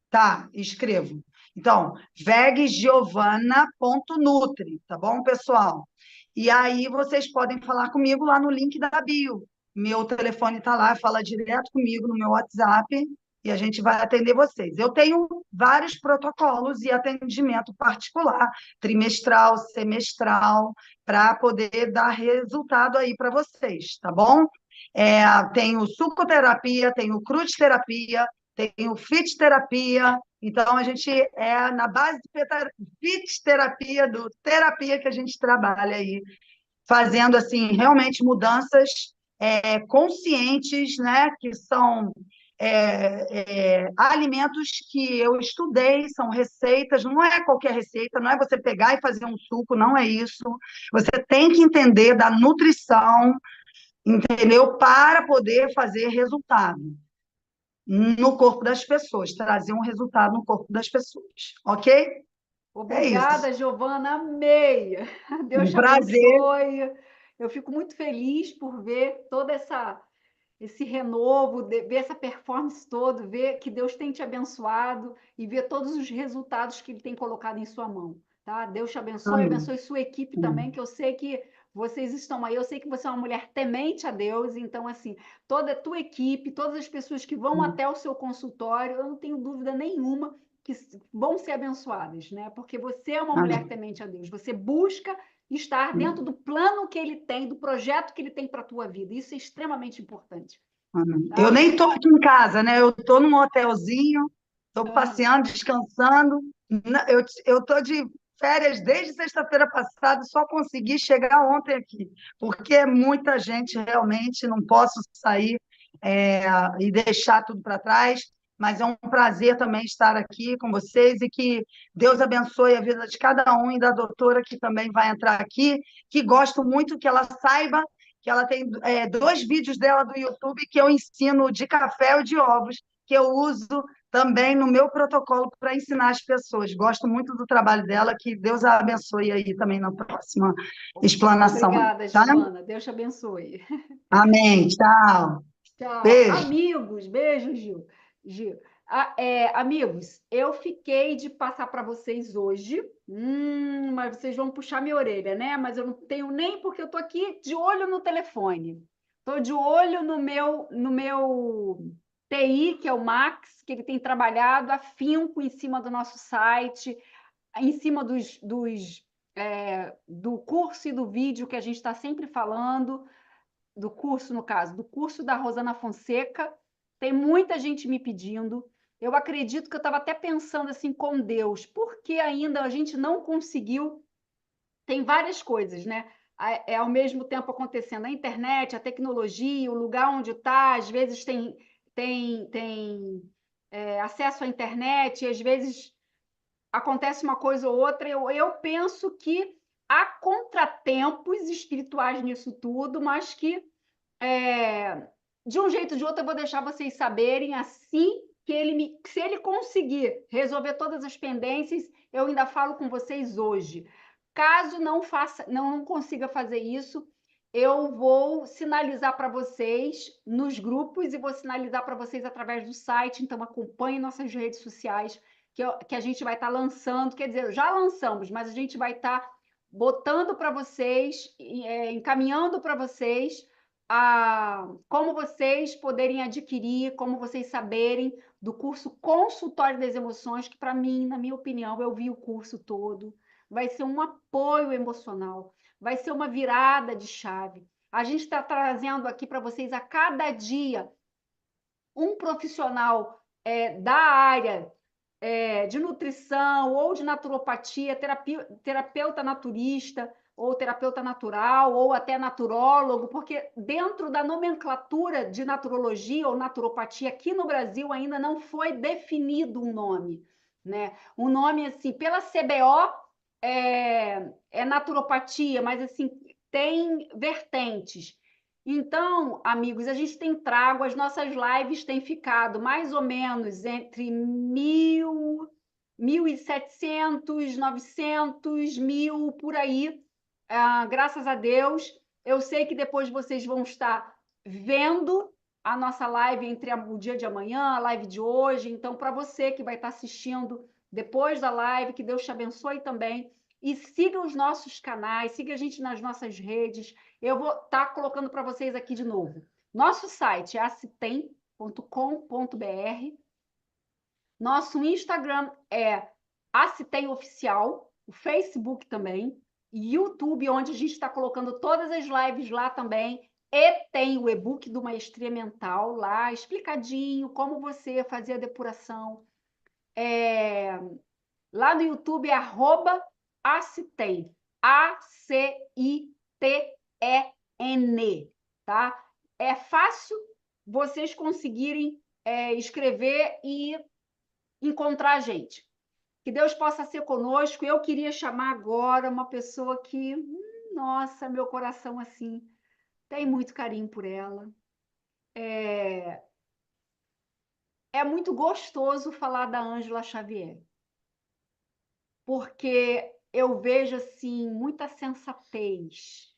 [SPEAKER 3] tá, escrevo. Então, veggiovana.nutri, tá bom, pessoal? E aí vocês podem falar comigo lá no link da bio. Meu telefone está lá, fala direto comigo no meu WhatsApp e a gente vai atender vocês. Eu tenho vários protocolos e atendimento particular, trimestral, semestral, para poder dar resultado aí para vocês, tá bom? Tenho sucoterapia, tenho cruditerapia, tenho fit terapia. Então, a gente é na base de fit terapia, do terapia que a gente trabalha aí, fazendo assim realmente mudanças conscientes, né? Que são alimentos que eu estudei, são receitas, não é qualquer receita, não é você pegar e fazer um suco, não é isso. Você tem que entender da nutrição, entendeu? Para poder fazer resultado no corpo das pessoas, trazer um resultado no corpo das pessoas, ok? É isso.
[SPEAKER 2] Obrigada, Giovana, amei. Deus
[SPEAKER 3] Um
[SPEAKER 2] te
[SPEAKER 3] prazer.
[SPEAKER 2] abençoe. Eu fico muito feliz por ver esse renovo, ver essa performance toda, ver que Deus tem te abençoado e ver todos os resultados que Ele tem colocado em sua mão, tá? Deus te abençoe,
[SPEAKER 3] Amém.
[SPEAKER 2] abençoe sua equipe também, que eu sei que vocês estão aí, eu sei que você é uma mulher temente a Deus, então, assim, toda a tua equipe, todas as pessoas que vão até o seu consultório, eu não tenho dúvida nenhuma que vão ser abençoadas, né? Porque você é uma mulher
[SPEAKER 3] Amém.
[SPEAKER 2] temente a Deus, você busca estar dentro do plano que ele tem, do projeto que ele tem para a tua vida. Isso é extremamente importante,
[SPEAKER 3] Amém. Eu
[SPEAKER 2] tá?
[SPEAKER 3] nem estou aqui em casa, né? Eu estou num hotelzinho, estou
[SPEAKER 2] Ah,
[SPEAKER 3] passeando, descansando. Eu estou de férias desde sexta-feira passada, só consegui chegar ontem aqui, porque é muita gente realmente, não posso sair é, e deixar tudo para trás, mas é um prazer também estar aqui com vocês e que Deus abençoe a vida de cada um e da doutora que também vai entrar aqui, que gosto muito que ela saiba que ela tem 2 vídeos dela do YouTube que eu ensino de café ou de ovos, que eu uso também no meu protocolo para ensinar as pessoas. Gosto muito do trabalho dela, que Deus a abençoe aí também na próxima explanação,
[SPEAKER 2] obrigada,
[SPEAKER 3] tá?
[SPEAKER 2] Giovana. Deus te abençoe.
[SPEAKER 3] Amém. Tchau.
[SPEAKER 2] Tchau.
[SPEAKER 3] Beijo.
[SPEAKER 2] Amigos, beijo, Gil. Gil. Amigos, eu fiquei de passar para vocês hoje, mas vocês vão puxar minha orelha, né? Mas eu não tenho nem porque eu estou aqui de olho no telefone. Estou de olho no meu TI, que é o Max, que ele tem trabalhado afinco em cima do nosso site, em cima do curso e do vídeo que a gente está sempre falando do curso, no caso, do curso da Rosana Fonseca. Tem muita gente me pedindo. Eu acredito que eu estava até pensando assim com Deus, porque ainda a gente não conseguiu. Tem várias coisas, né? Ao mesmo tempo acontecendo a internet, a tecnologia, o lugar onde está, às vezes tem acesso à internet, e às vezes acontece uma coisa ou outra. Eu penso que há contratempos espirituais nisso tudo, mas que de um jeito ou de outro, eu vou deixar vocês saberem assim que se ele conseguir resolver todas as pendências, eu ainda falo com vocês hoje. Caso não consiga fazer isso, eu vou sinalizar para vocês nos grupos e vou sinalizar para vocês através do site. Então, acompanhe nossas redes sociais, que a gente vai estar lançando. Quer dizer, já lançamos, mas a gente vai estar botando para vocês, encaminhando para vocês como vocês poderem adquirir, como vocês saberem do curso Consultório das Emoções, que para mim, na minha opinião, eu vi o curso todo, vai ser um apoio emocional, vai ser uma virada de chave. A gente está trazendo aqui para vocês a cada dia um profissional da área de nutrição ou de naturopatia, terapeuta naturista, ou terapeuta natural, ou até naturólogo, porque dentro da nomenclatura de naturologia ou naturopatia aqui no Brasil ainda não foi definido um nome, né? Um nome assim, pela CBO é naturopatia, mas assim tem vertentes. Então, amigos, a gente tem trago, as nossas lives têm ficado mais ou menos entre 1.700, 900, 1.000, por aí. Graças a Deus. Eu sei que depois vocês vão estar vendo a nossa live entre o dia de amanhã, a live de hoje. Então, para você que vai estar assistindo depois da live, que Deus te abençoe também. E siga os nossos canais, siga a gente nas nossas redes. Eu vou estar colocando para vocês aqui de novo. Nosso site é acitem.com.br. Nosso Instagram é Acitem Oficial, o Facebook também, YouTube, onde a gente está colocando todas as lives lá também. E tem o e-book do Maestria Mental lá, explicadinho, como você fazer a depuração. Lá no YouTube é @Acitem, ACITEN, tá? É fácil vocês conseguirem escrever e encontrar a gente. Que Deus possa ser conosco. Eu queria chamar agora uma pessoa que, nossa, meu coração assim, tem muito carinho por ela. É muito gostoso falar da Ângela Xavier, porque eu vejo assim muita sensatez,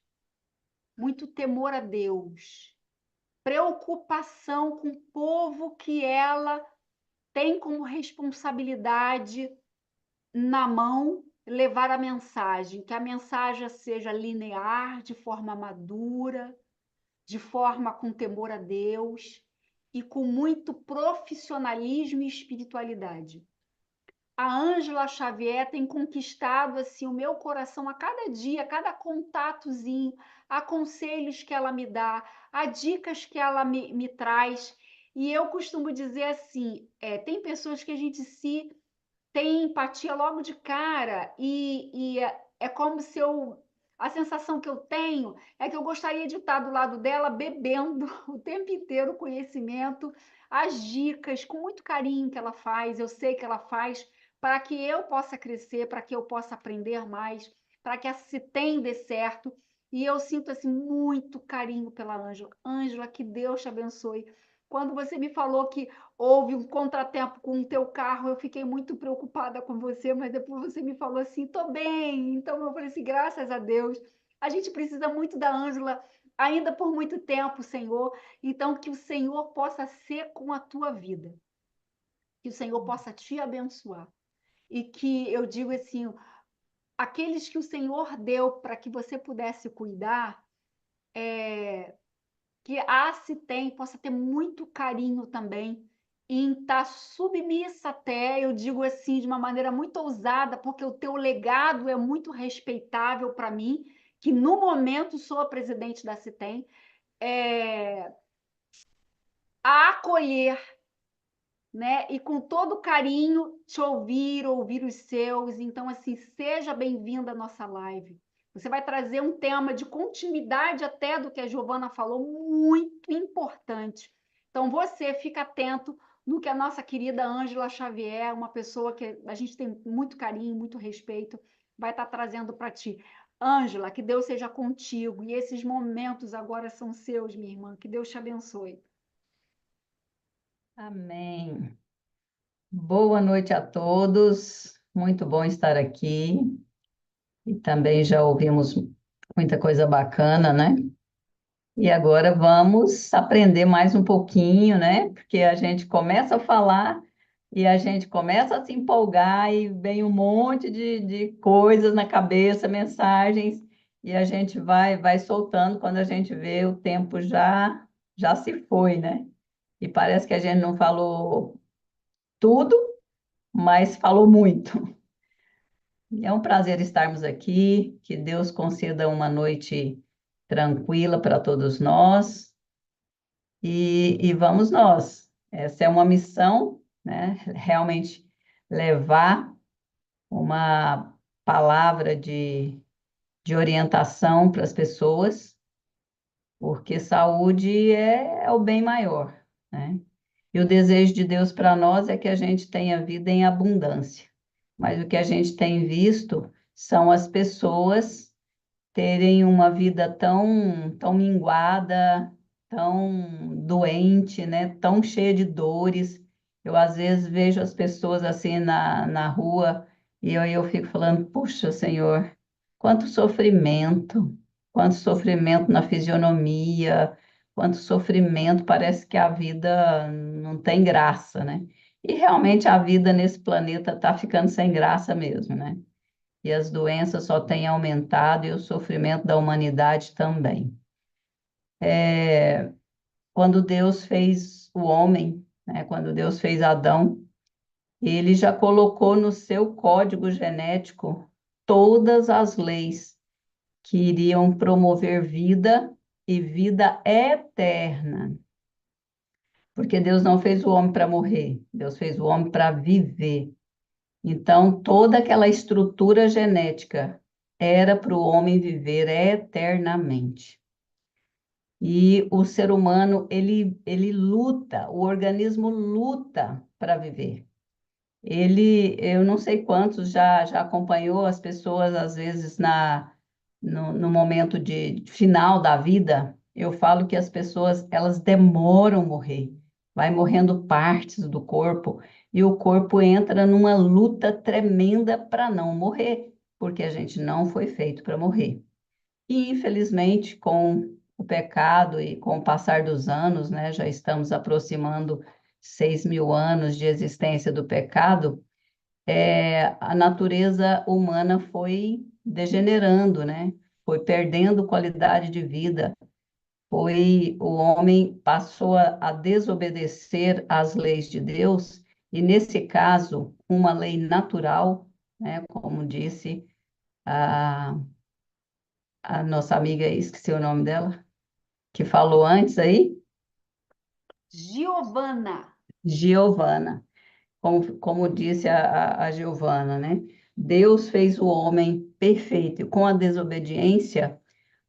[SPEAKER 2] muito temor a Deus, preocupação com o povo que ela tem como responsabilidade na mão levar a mensagem, que a mensagem seja linear, de forma madura, de forma com temor a Deus e com muito profissionalismo e espiritualidade. A Ângela Xavier tem conquistado assim o meu coração a cada dia, a cada contatozinho, a conselhos que ela me dá, a dicas que ela me traz. E eu costumo dizer assim, tem pessoas que a gente se tem empatia logo de cara e é como se a sensação que eu tenho é que eu gostaria de estar do lado dela bebendo o tempo inteiro o conhecimento, as dicas, com muito carinho que ela faz, eu sei que ela faz, para que eu possa crescer, para que eu possa aprender mais, para que a Citem dê certo. E eu sinto assim muito carinho pela Ângela. Ângela, que Deus te abençoe. Quando você me falou que houve um contratempo com o teu carro, eu fiquei muito preocupada com você, mas depois você me falou assim, tô bem. Então eu falei assim, graças a Deus. A gente precisa muito da Ângela ainda por muito tempo, Senhor. Então que o Senhor possa ser com a tua vida. Que o Senhor possa te abençoar. E que eu digo assim, aqueles que o Senhor deu para que você pudesse cuidar, que a Citem possa ter muito carinho também em estar submissa até, eu digo assim, de uma maneira muito ousada, porque o teu legado é muito respeitável para mim, que no momento sou a presidente da Citem, a acolher, né? E com todo carinho te ouvir os seus. Então, assim, seja bem-vinda à nossa live. Você vai trazer um tema de continuidade até do que a Giovana falou, muito importante. Então, você fica atento no que a nossa querida Ângela Xavier, uma pessoa que a gente tem muito carinho, muito respeito, vai estar trazendo para ti. Ângela, que Deus seja contigo. E esses momentos agora são seus, minha irmã. Que Deus te abençoe.
[SPEAKER 4] Amém. Boa noite a todos. Muito bom estar aqui. E também já ouvimos muita coisa bacana, né? E agora vamos aprender mais um pouquinho, né? Porque a gente começa a falar e a gente começa a se empolgar e vem um monte de coisas na cabeça, mensagens, e a gente vai soltando quando a gente vê o tempo já se foi, né? E parece que a gente não falou tudo, mas falou muito. É um prazer estarmos aqui, que Deus conceda uma noite tranquila para todos nós e vamos nós. Essa é uma missão, né? Realmente levar uma palavra de orientação para as pessoas, porque saúde é o bem maior, né? E o desejo de Deus para nós é que a gente tenha vida em abundância. Mas o que a gente tem visto são as pessoas terem uma vida tão minguada, tão doente, né? Tão cheia de dores. Eu, às vezes, vejo as pessoas assim na rua e eu fico falando, puxa, Senhor, quanto sofrimento na fisionomia, quanto sofrimento, parece que a vida não tem graça, né? E realmente a vida nesse planeta está ficando sem graça mesmo, né? E as doenças só têm aumentado e o sofrimento da humanidade também. Quando Deus fez o homem, né, quando Deus fez Adão, ele já colocou no seu código genético todas as leis que iriam promover vida e vida eterna. Porque Deus não fez o homem para morrer, Deus fez o homem para viver. Então, toda aquela estrutura genética era para o homem viver eternamente. E o ser humano, ele luta, o organismo luta para viver. Eu não sei quantos já acompanhou as pessoas, às vezes, no momento de final da vida, eu falo que as pessoas, elas demoram a morrer, vai morrendo partes do corpo, e o corpo entra numa luta tremenda para não morrer, porque a gente não foi feito para morrer. E, infelizmente, com o pecado e com o passar dos anos, né, já estamos aproximando 6.000 anos de existência do pecado, a natureza humana foi degenerando, né? Foi perdendo qualidade de vida, o homem passou a desobedecer às leis de Deus, e nesse caso, uma lei natural, né? Como disse a, a nossa amiga, esqueci o nome dela, que falou antes aí,
[SPEAKER 2] Giovana.
[SPEAKER 4] Giovana. Como disse a Giovana, né? Deus fez o homem perfeito, e com a desobediência,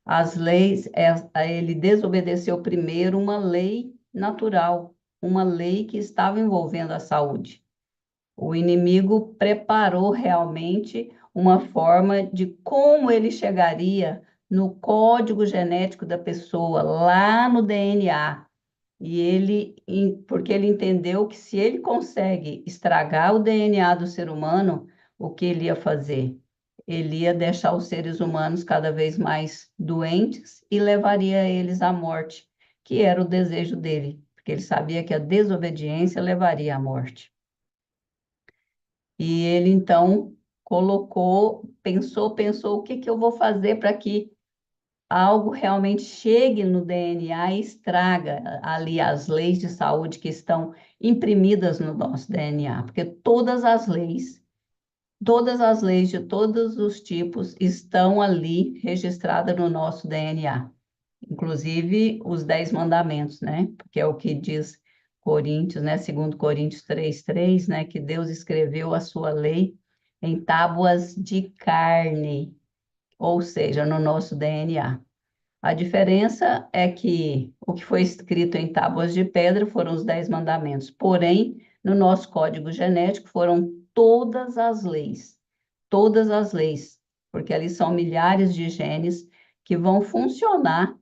[SPEAKER 4] as leis, ele desobedeceu primeiro uma lei natural, uma lei que estava envolvendo a saúde. O inimigo preparou realmente uma forma de como ele chegaria no código genético da pessoa, lá no DNA, porque ele entendeu que se ele consegue estragar o DNA do ser humano, o que ele ia fazer? Ele ia deixar os seres humanos cada vez mais doentes e levaria eles à morte, que era o desejo dele, porque ele sabia que a desobediência levaria à morte. E ele então pensou, o que que eu vou fazer para que algo realmente chegue no DNA e estraga ali as leis de saúde que estão imprimidas no nosso DNA, porque todas as leis de todos os tipos estão ali registradas no nosso DNA, inclusive os 10 mandamentos, né? Porque é o que diz Coríntios, né? Segundo Coríntios 3:3, né? Que Deus escreveu a sua lei em tábuas de carne, ou seja, no nosso DNA. A diferença é que o que foi escrito em tábuas de pedra foram os 10 mandamentos, porém, no nosso código genético foram todas as leis, porque ali são milhares de genes que vão funcionar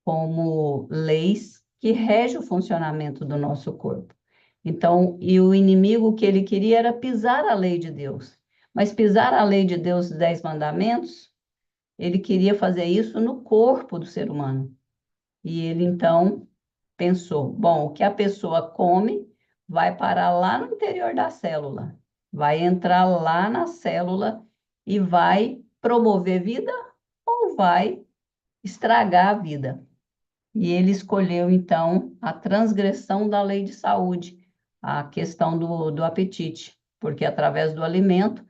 [SPEAKER 4] como leis que regem o funcionamento do nosso corpo. Então, e o inimigo que ele queria era pisar a lei de Deus. Mas pisar a lei de Deus, os 10 mandamentos, ele queria fazer isso no corpo do ser humano. E ele então pensou: bom, o que a pessoa come, vai parar lá no interior da célula, vai entrar lá na célula e vai promover vida ou vai estragar a vida. E ele escolheu, então, a transgressão da lei de saúde, a questão do apetite, porque através do alimento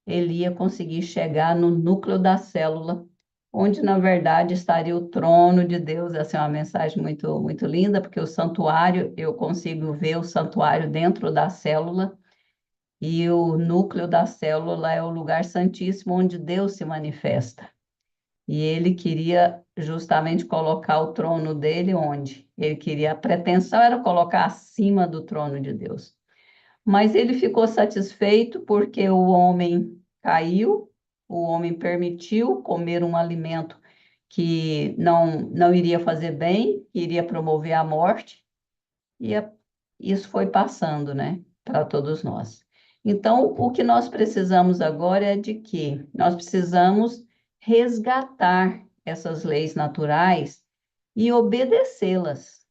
[SPEAKER 4] ele ia conseguir chegar no núcleo da célula, onde, na verdade, estaria o trono de Deus. Essa é uma mensagem muito, muito linda, porque o santuário, eu consigo ver o santuário dentro da célula, e o núcleo da célula é o lugar santíssimo onde Deus se manifesta. E ele queria justamente colocar o trono dele onde? Ele queria, a pretensão era colocar acima do trono de Deus. Mas ele ficou satisfeito porque o homem caiu, o homem permitiu comer um alimento que não iria fazer bem, que iria promover a morte, e isso foi passando, né, para todos nós. Então, o que nós precisamos agora é de que nós precisamos resgatar essas leis naturais e obedecê-las.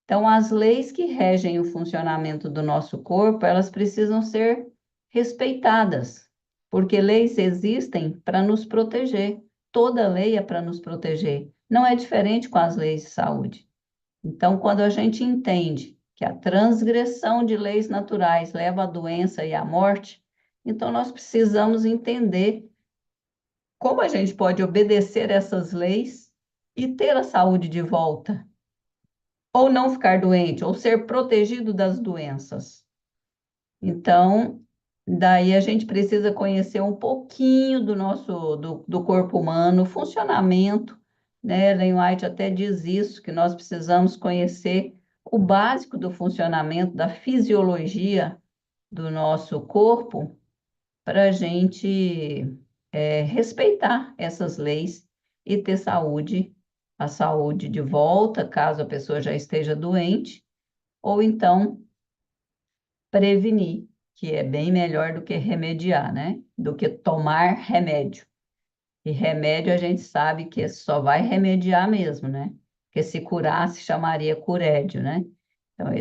[SPEAKER 4] Então, as leis que regem o funcionamento do nosso corpo, elas precisam ser respeitadas, porque leis existem para nos proteger. Toda lei é para nos proteger. Não é diferente com as leis de saúde. Então, quando a gente entende que a transgressão de leis naturais leva à doença e à morte, então nós precisamos entender como a gente pode obedecer essas leis e ter a saúde de volta, ou não ficar doente, ou ser protegido das doenças. Então, daí a gente precisa conhecer um pouquinho do nosso do corpo humano, o funcionamento, né? Ellen White até diz isso, que nós precisamos conhecer o básico do funcionamento, da fisiologia do nosso corpo, para a gente respeitar essas leis e ter saúde, a saúde de volta, caso a pessoa já esteja doente, ou então prevenir, que é bem melhor do que remediar, né? Do que tomar remédio. E remédio a gente sabe que só vai remediar mesmo, né? Porque se curar se chamaria curédio, né? Então,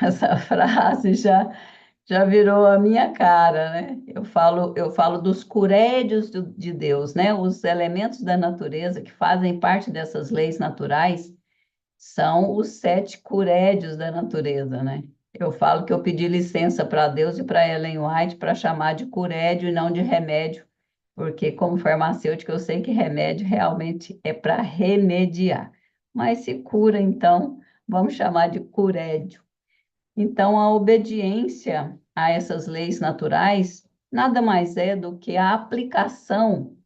[SPEAKER 4] essa frase já virou a minha cara, né? Eu falo dos curédios de Deus, né? Os elementos da natureza que fazem parte dessas leis naturais são os 7 curédios da natureza, né? Eu falo que eu pedi licença para Deus e para Ellen White para chamar de curédio e não de remédio, porque como farmacêutica eu sei que remédio realmente é para remediar. Mas se cura, então, vamos chamar de curédio. Então, a obediência a essas leis naturais nada mais é do que a aplicação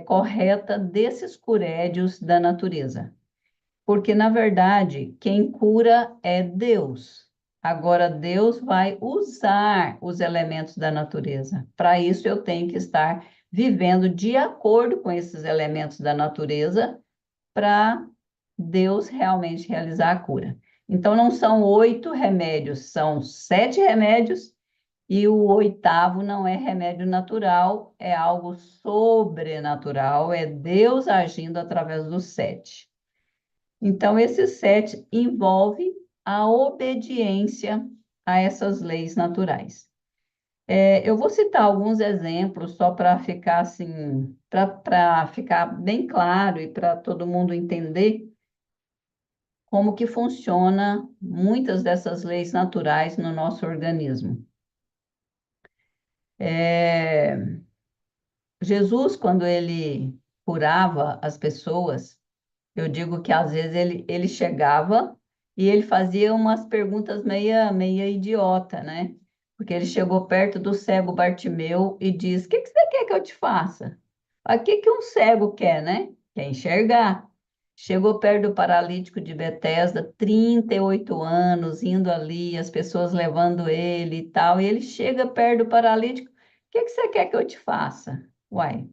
[SPEAKER 4] correta desses curédios da natureza. Porque, na verdade, quem cura é Deus. Agora, Deus vai usar os elementos da natureza. Para isso, eu tenho que estar vivendo de acordo com esses elementos da natureza para Deus realmente realizar a cura. Então, não são 8 remédios, são 7 remédios, e o 8º não é remédio natural, é algo sobrenatural, é Deus agindo através dos 7. Então, esses 7 envolve a obediência a essas leis naturais. Eu vou citar alguns exemplos só para ficar assim, para ficar bem claro e para todo mundo entender como que funciona muitas dessas leis naturais no nosso organismo. Jesus, quando ele curava as pessoas, eu digo que às vezes ele chegava e ele fazia umas perguntas meia idiota, né? Porque ele chegou perto do cego Bartimeu e disse: O que você quer que eu te faça? O que um cego quer, né? Quer enxergar. Chegou perto do paralítico de Betesda, 38 anos, indo ali, as pessoas levando ele e tal. E ele chega perto do paralítico: O que você quer que eu te faça? Uai,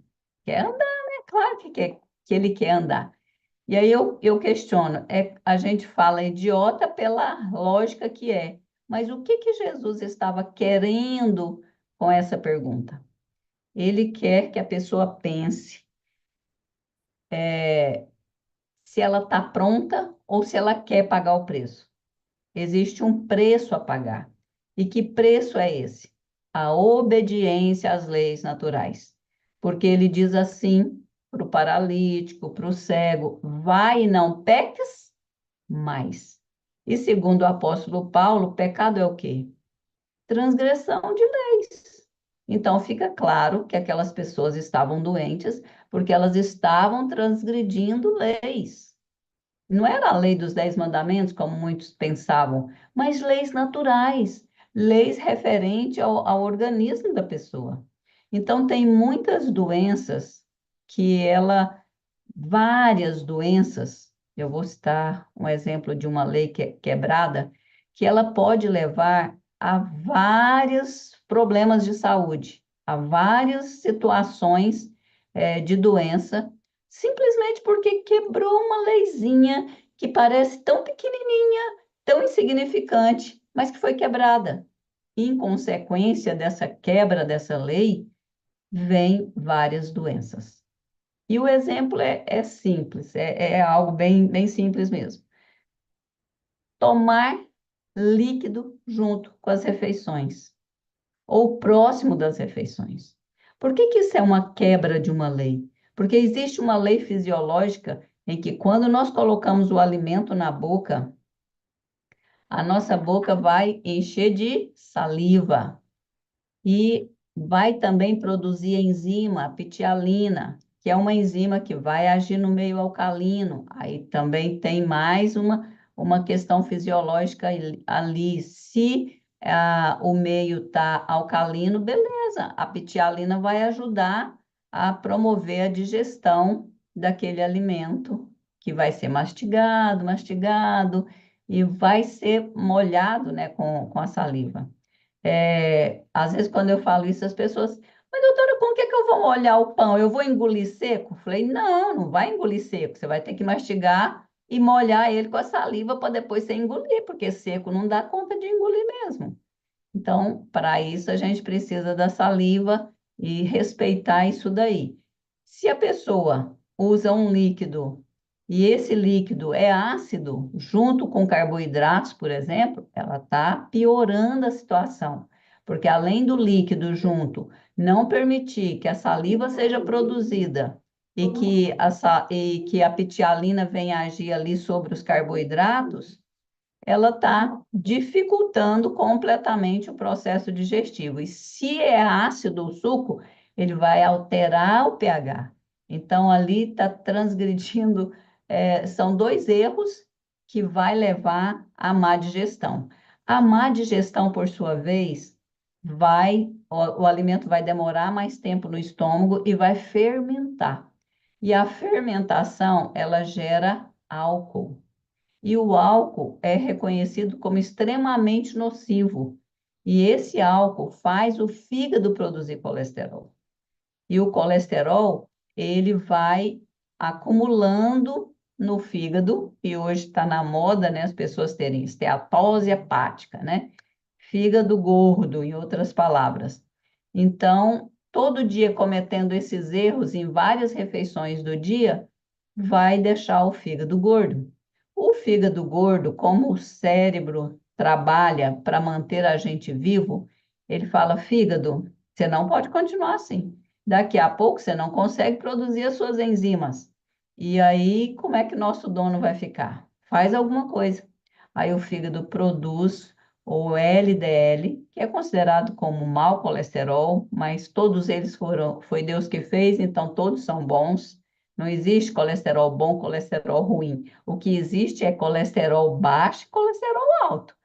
[SPEAKER 4] quer andar, né? Claro que quer, que ele quer andar. E aí eu questiono, a gente fala idiota pela lógica que é, mas o que Jesus estava querendo com essa pergunta? Ele quer que a pessoa pense se ela está pronta ou se ela quer pagar o preço. existe um preço a pagar. E que preço é esse? A obediência às leis naturais. Porque ele diz assim para o paralítico, para o cego: vai e não peques mais. E segundo o apóstolo Paulo, pecado é o quê? Transgressão de leis. Então fica claro que aquelas pessoas estavam doentes porque elas estavam transgredindo leis. Não era a lei dos 10 mandamentos, como muitos pensavam, mas leis naturais, leis referentes ao organismo da pessoa. Então, tem muitas doenças várias doenças, eu vou citar um exemplo de uma lei que é quebrada, que ela pode levar a vários problemas de saúde, a várias situações, de doença, simplesmente porque quebrou uma leizinha que parece tão pequenininha, tão insignificante, mas que foi quebrada. Em consequência dessa quebra dessa lei, vem várias doenças. E o exemplo é simples, é algo bem simples mesmo. Tomar líquido junto com as refeições, ou próximo das refeições. Por que que isso é uma quebra de uma lei? Porque existe uma lei fisiológica em que, quando nós colocamos o alimento na boca, a nossa boca vai encher de saliva e vai também produzir a enzima, a pitialina, que é uma enzima que vai agir no meio alcalino. Aí também tem mais uma questão fisiológica ali. Se o meio está alcalino, beleza, a pitialina vai ajudar a promover a digestão daquele alimento, que vai ser mastigado, mastigado, e vai ser molhado, né, com a saliva. Às vezes, quando eu falo isso, as pessoas, mas doutora, como que é que eu vou molhar o pão? Eu vou engolir seco? Falei, não, não vai engolir seco. Você vai ter que mastigar e molhar ele com a saliva para depois você engolir, porque seco não dá conta de engolir mesmo. Então, para isso, a gente precisa da saliva e respeitar isso daí. Se a pessoa usa um líquido e esse líquido é ácido, junto com carboidratos, por exemplo, ela está piorando a situação. Porque além do líquido junto não permitir que a saliva seja produzida e que a pitialina venha agir ali sobre os carboidratos, ela está dificultando completamente o processo digestivo. E se é ácido o suco, ele vai alterar o pH. Então, ali está transgredindo, são dois erros que vai levar à má digestão. A má digestão, por sua vez, o alimento vai demorar mais tempo no estômago e vai fermentar. E a fermentação, ela gera álcool. E o álcool é reconhecido como extremamente nocivo. E esse álcool faz o fígado produzir colesterol. E o colesterol, ele vai acumulando no fígado, e hoje está na moda, né, as pessoas terem esteatose hepática, né? Fígado gordo, em outras palavras. Então, todo dia cometendo esses erros em várias refeições do dia, vai deixar o fígado gordo. O fígado gordo, como o cérebro trabalha para manter a gente vivo, ele fala: fígado, você não pode continuar assim. Daqui a pouco você não consegue produzir as suas enzimas. E aí, como é que nosso dono vai ficar? Faz alguma coisa. Aí o fígado produz o LDL, que é considerado como mau colesterol, mas todos eles foi Deus que fez, então todos são bons. Não existe colesterol bom, colesterol ruim. O que existe é colesterol baixo e colesterol alto.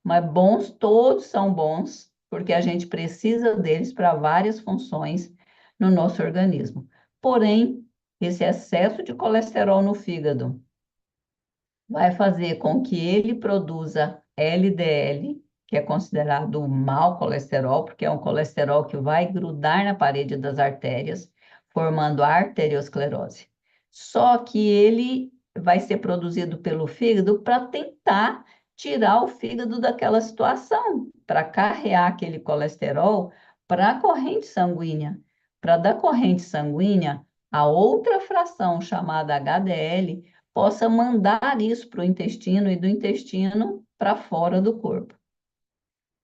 [SPEAKER 4] Mas bons, todos são bons, porque a gente precisa deles para várias funções no nosso organismo. Porém, esse excesso de colesterol no fígado vai fazer com que ele produza LDL, que é considerado um mau colesterol, porque é um colesterol que vai grudar na parede das artérias, formando a arteriosclerose. Só que ele vai ser produzido pelo fígado para tentar tirar o fígado daquela situação, para carrear aquele colesterol para a corrente sanguínea. Para da corrente sanguínea, a outra fração chamada HDL possa mandar isso para o intestino e do intestino para fora do corpo.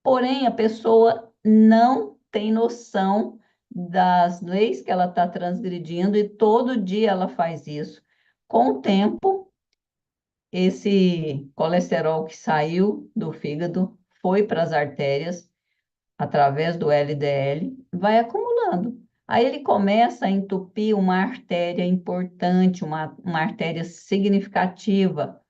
[SPEAKER 4] Porém, a pessoa não tem noção das leis que ela está transgredindo e todo dia ela faz isso. Com o tempo, esse colesterol que saiu do fígado foi para as artérias, através do LDL, vai acumulando. Aí ele começa a entupir uma artéria importante, uma artéria significativa.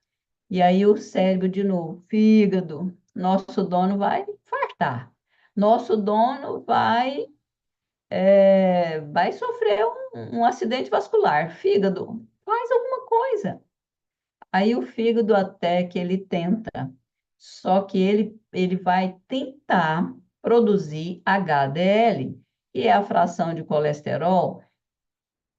[SPEAKER 4] E aí o cérebro, de novo, fígado, nosso dono vai infartar. Nosso dono vai sofrer um acidente vascular. Fígado, faz alguma coisa. Aí o fígado até que ele tenta, só que ele vai tentar produzir HDL, que é a fração de colesterol,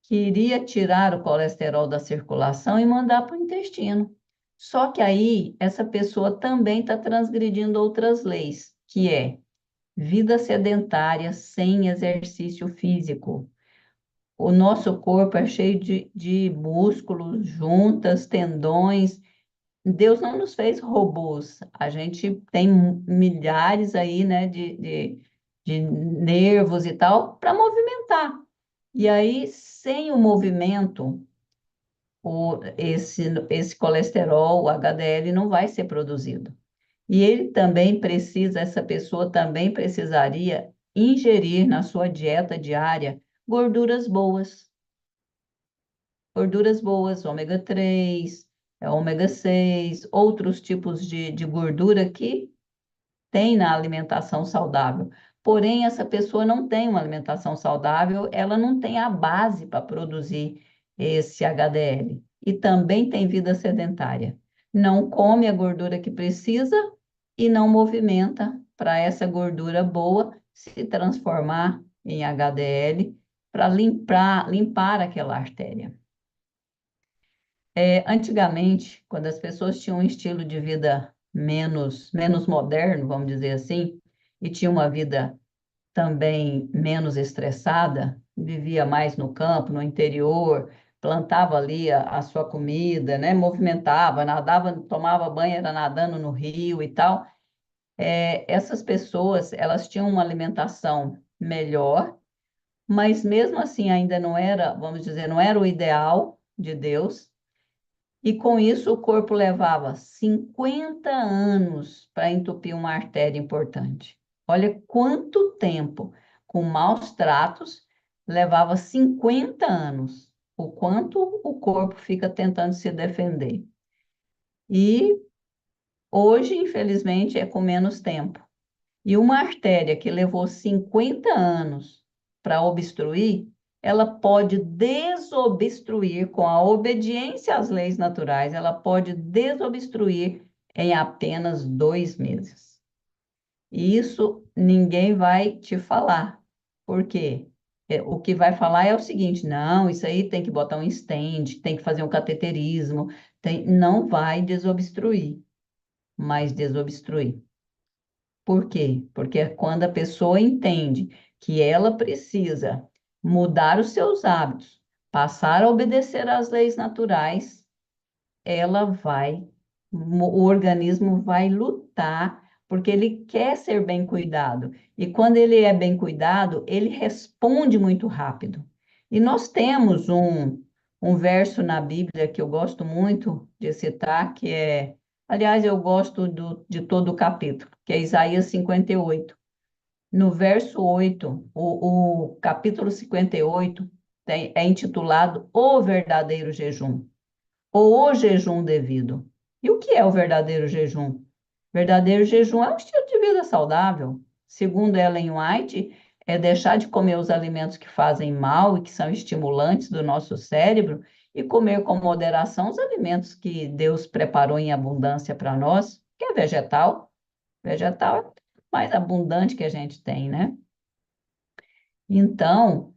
[SPEAKER 4] que iria tirar o colesterol da circulação e mandar para o intestino. Só que aí essa pessoa também está transgredindo outras leis, que é vida sedentária sem exercício físico. O nosso corpo é cheio de músculos, juntas, tendões. Deus não nos fez robôs. A gente tem milhares aí, né, de nervos e tal para movimentar. E aí, sem o movimento, esse colesterol, o HDL, não vai ser produzido. E ele também precisa, essa pessoa também precisaria ingerir na sua dieta diária gorduras boas, ômega 3, ômega 6, outros tipos de gordura que tem na alimentação saudável. Porém, essa pessoa não tem uma alimentação saudável, ela não tem a base para produzir esse HDL. E também tem vida sedentária. Não come a gordura que precisa e não movimenta para essa gordura boa se transformar em HDL para limpar aquela artéria. Antigamente, quando as pessoas tinham um estilo de vida menos moderno, vamos dizer assim, e tinham uma vida também menos estressada, vivia mais no campo, no interior, plantava ali a sua comida, né? Movimentava, nadava, tomava banho, era nadando no rio e tal. Essas pessoas, elas tinham uma alimentação melhor, mas mesmo assim ainda não era, vamos dizer, não era o ideal de Deus. E com isso, o corpo levava 50 anos para entupir uma artéria importante. Olha quanto tempo, com maus tratos, levava 50 anos. O quanto o corpo fica tentando se defender. E hoje, infelizmente, é com menos tempo. E uma artéria que levou 50 anos para obstruir, ela pode desobstruir com a obediência às leis naturais, ela pode desobstruir em apenas 2 meses. E isso ninguém vai te falar. Por quê? O que vai falar é o seguinte: não, isso aí tem que botar um stent, tem que fazer um cateterismo, não vai desobstruir, mas desobstruir. Por quê? Porque é quando a pessoa entende que ela precisa mudar os seus hábitos, passar a obedecer às leis naturais, o organismo vai lutar, porque ele quer ser bem cuidado. E quando ele é bem cuidado, ele responde muito rápido. E nós temos um verso na Bíblia que eu gosto muito de citar, que é, aliás, eu gosto de todo o capítulo, que é Isaías 58. No verso 8, o capítulo 58 é intitulado O Verdadeiro Jejum, ou o jejum devido. E o que é o verdadeiro jejum? Verdadeiro jejum é um estilo de vida saudável. Segundo Ellen White, é deixar de comer os alimentos que fazem mal e que são estimulantes do nosso cérebro e comer com moderação os alimentos que Deus preparou em abundância para nós, que é vegetal. Vegetal é o mais abundante que a gente tem, né? Então,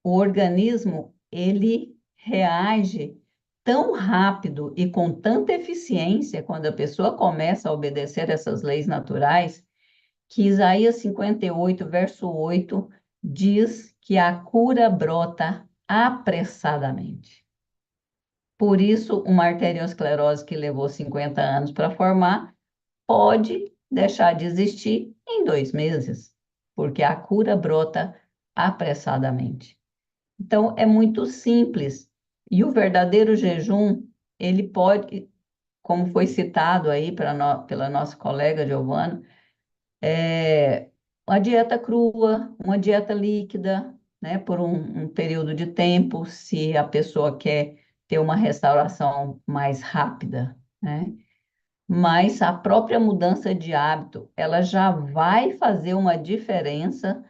[SPEAKER 4] o organismo, ele reage tão rápido e com tanta eficiência quando a pessoa começa a obedecer essas leis naturais, que Isaías 58, verso 8, diz que a cura brota apressadamente. Por isso, uma arteriosclerose que levou 50 anos para formar pode deixar de existir em 2 meses, porque a cura brota apressadamente. Então, é muito simples. E o verdadeiro jejum, ele pode, como foi citado aí pela nossa colega Giovana, uma dieta crua, uma dieta líquida, né, por um período de tempo, se a pessoa quer ter uma restauração mais rápida, né? Mas a própria mudança de hábito, ela já vai fazer uma diferença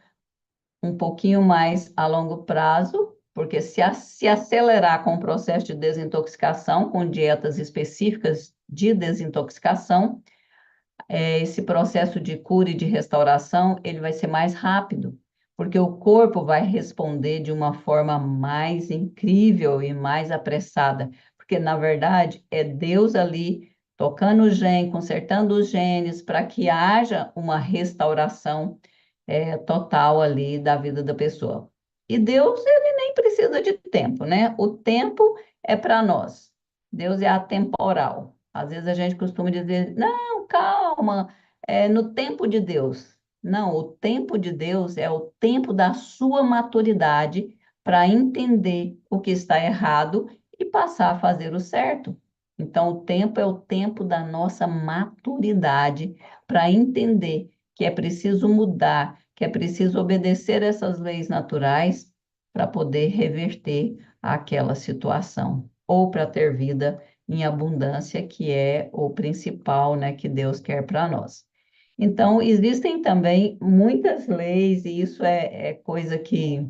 [SPEAKER 4] um pouquinho mais a longo prazo, porque se acelerar com o processo de desintoxicação, com dietas específicas de desintoxicação, esse processo de cura e de restauração, ele vai ser mais rápido, porque o corpo vai responder de uma forma mais incrível e mais apressada, porque, na verdade, é Deus ali tocando o gene, consertando os genes, para que haja uma restauração total ali da vida da pessoa. E Deus, ele nem precisa de tempo, né? O tempo é para nós. Deus é atemporal. Às vezes a gente costuma dizer, não, calma, é no tempo de Deus. Não, o tempo de Deus é o tempo da sua maturidade para entender o que está errado e passar a fazer o certo. Então, o tempo é o tempo da nossa maturidade para entender que é preciso mudar, que é preciso obedecer essas leis naturais para poder reverter aquela situação, ou para ter vida em abundância, que é o principal, né, que Deus quer para nós. Então, existem também muitas leis, e isso é coisa que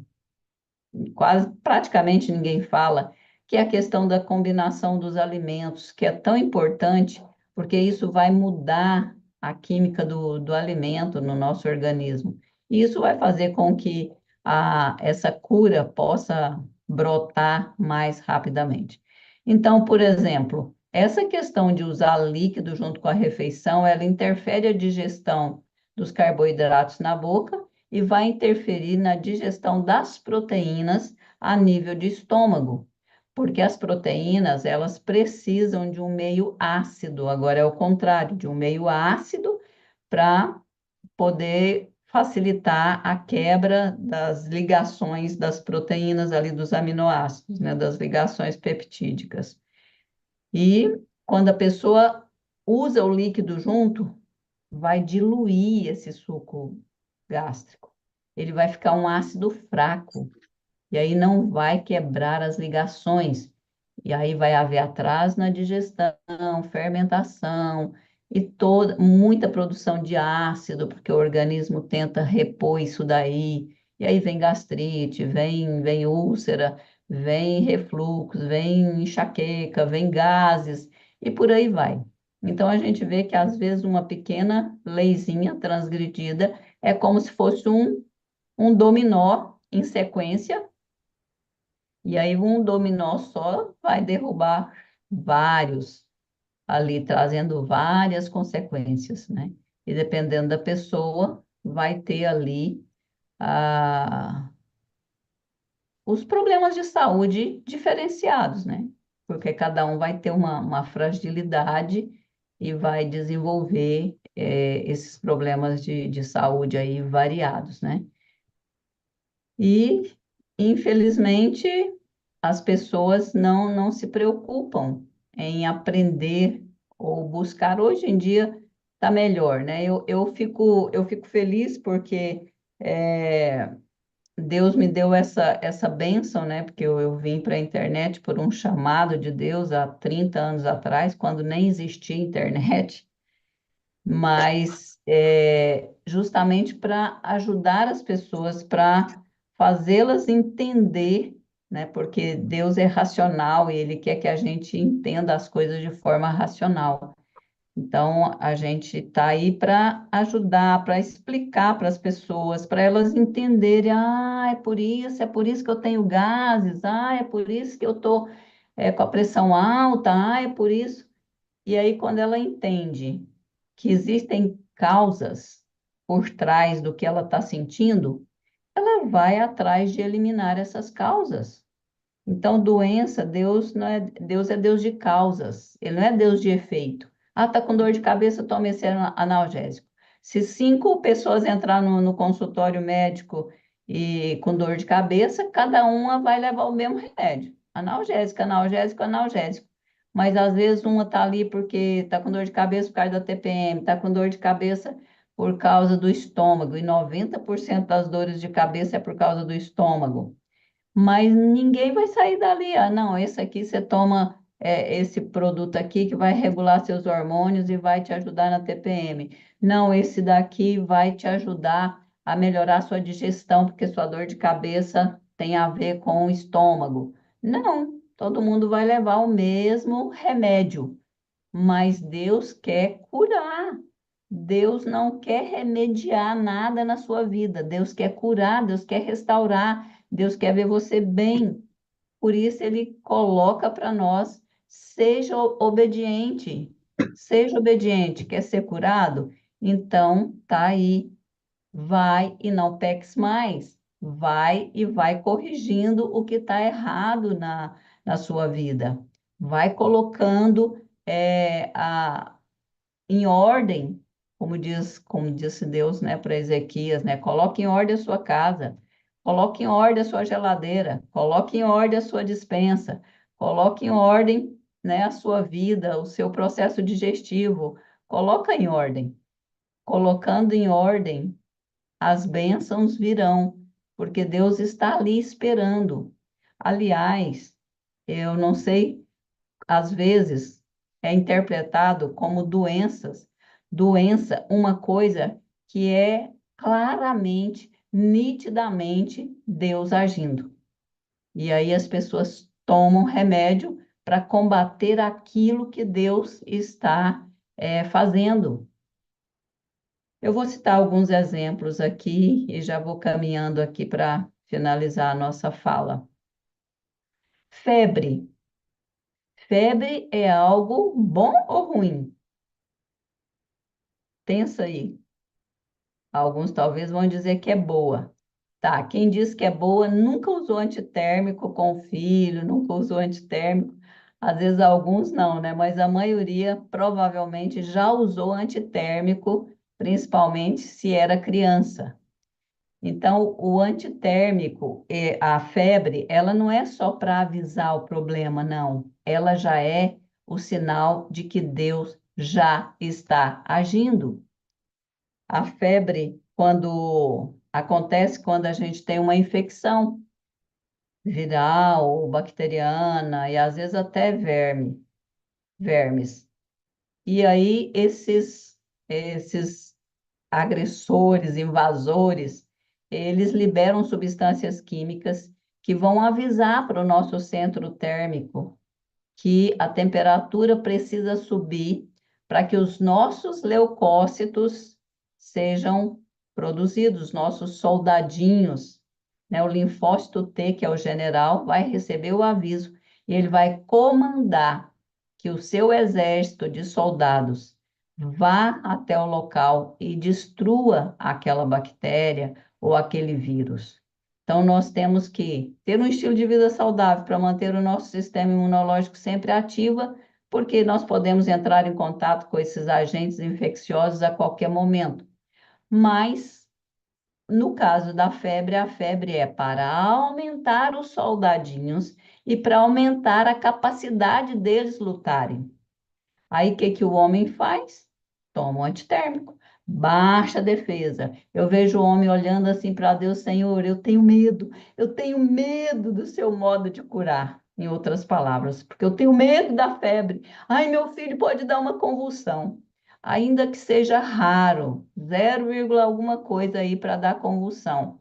[SPEAKER 4] quase praticamente ninguém fala, que é a questão da combinação dos alimentos, que é tão importante, porque isso vai mudar a química do alimento no nosso organismo. E isso vai fazer com que essa cura possa brotar mais rapidamente. Então, por exemplo, essa questão de usar líquido junto com a refeição, ela interfere a digestão dos carboidratos na boca e vai interferir na digestão das proteínas a nível de estômago, porque as proteínas, elas precisam de um meio ácido, agora é o contrário, de um meio ácido para poder facilitar a quebra das ligações das proteínas ali dos aminoácidos, né, das ligações peptídicas. E quando a pessoa usa o líquido junto, vai diluir esse suco gástrico. Ele vai ficar um ácido fraco, e aí não vai quebrar as ligações. E aí vai haver atraso na digestão, fermentação e muita produção de ácido, porque o organismo tenta repor isso daí. E aí vem gastrite, vem úlcera, vem refluxo, vem enxaqueca, vem gases e por aí vai. Então a gente vê que às vezes uma pequena leizinha transgredida é como se fosse um dominó em sequência, e aí um dominó só vai derrubar vários ali, trazendo várias consequências, né? E dependendo da pessoa, vai ter ali os problemas de saúde diferenciados, né? Porque cada um vai ter uma fragilidade e vai desenvolver esses problemas de saúde aí variados, né? E, infelizmente, as pessoas não se preocupam em aprender ou buscar. Hoje em dia está melhor, né? Eu fico feliz porque Deus me deu essa bênção, né? Porque eu vim para a internet por um chamado de Deus há 30 anos atrás, quando nem existia internet, mas justamente para ajudar as pessoas, para fazê-las entender, né? Porque Deus é racional e Ele quer que a gente entenda as coisas de forma racional. Então, a gente está aí para ajudar, para explicar para as pessoas, para elas entenderem, é por isso que eu tenho gases, é por isso que eu estou com a pressão alta, é por isso. E aí, quando ela entende que existem causas por trás do que ela está sentindo, ela vai atrás de eliminar essas causas. Então, doença, Deus é Deus de causas, ele não é Deus de efeito. Ah, tá com dor de cabeça, tome esse analgésico. Se 5 pessoas entrar no consultório médico e com dor de cabeça, cada uma vai levar o mesmo remédio. Analgésico, analgésico, analgésico. Mas às vezes uma tá ali porque tá com dor de cabeça por causa da TPM, tá com dor de cabeça por causa do estômago, e 90% das dores de cabeça é por causa do estômago. Mas ninguém vai sair dali. Ah, não, esse aqui você toma esse produto aqui que vai regular seus hormônios e vai te ajudar na TPM. Não, esse daqui vai te ajudar a melhorar sua digestão, porque sua dor de cabeça tem a ver com o estômago. Não, todo mundo vai levar o mesmo remédio, mas Deus quer curar. Deus não quer remediar nada na sua vida. Deus quer curar, Deus quer restaurar, Deus quer ver você bem. Por isso ele coloca para nós: seja obediente. Seja obediente. Quer ser curado? Então, tá aí. Vai e não peques mais. Vai e vai corrigindo o que está errado na sua vida. Vai colocando em ordem, como disse Deus, né, para Ezequias, né? Coloque em ordem a sua casa, coloque em ordem a sua geladeira, coloque em ordem a sua despensa, coloque em ordem, né, a sua vida, o seu processo digestivo, coloca em ordem. Colocando em ordem, as bênçãos virão, porque Deus está ali esperando. Aliás, eu não sei, às vezes é interpretado como doença, uma coisa que é claramente, nitidamente Deus agindo. E aí as pessoas tomam remédio para combater aquilo que Deus está fazendo. Eu vou citar alguns exemplos aqui e já vou caminhando aqui para finalizar a nossa fala. Febre. Febre é algo bom ou ruim? Pensa aí. Alguns talvez vão dizer que é boa. Tá, quem diz que é boa nunca usou antitérmico com o filho, nunca usou antitérmico. Às vezes alguns não, né? Mas a maioria provavelmente já usou antitérmico, principalmente se era criança. Então, o antitérmico, a febre, ela não é só para avisar o problema, não. Ela já é o sinal de que Deus já está agindo. A febre, quando acontece quando a gente tem uma infecção viral ou bacteriana e às vezes até vermes. E aí esses agressores, invasores, eles liberam substâncias químicas que vão avisar para o nosso centro térmico que a temperatura precisa subir para que os nossos leucócitos sejam produzidos, nossos soldadinhos, né? O linfócito T, que é o general, vai receber o aviso e ele vai comandar que o seu exército de soldados vá até o local e destrua aquela bactéria ou aquele vírus. Então, nós temos que ter um estilo de vida saudável para manter o nosso sistema imunológico sempre ativo, porque nós podemos entrar em contato com esses agentes infecciosos a qualquer momento. Mas, no caso da febre, a febre é para aumentar os soldadinhos e para aumentar a capacidade deles lutarem. Aí, o que que o homem faz? Toma um antitérmico, baixa a defesa. Eu vejo o homem olhando assim para Deus: Senhor, eu tenho medo do seu modo de curar, em outras palavras, porque eu tenho medo da febre. Ai, meu filho pode dar uma convulsão, ainda que seja raro, 0, alguma coisa aí para dar convulsão.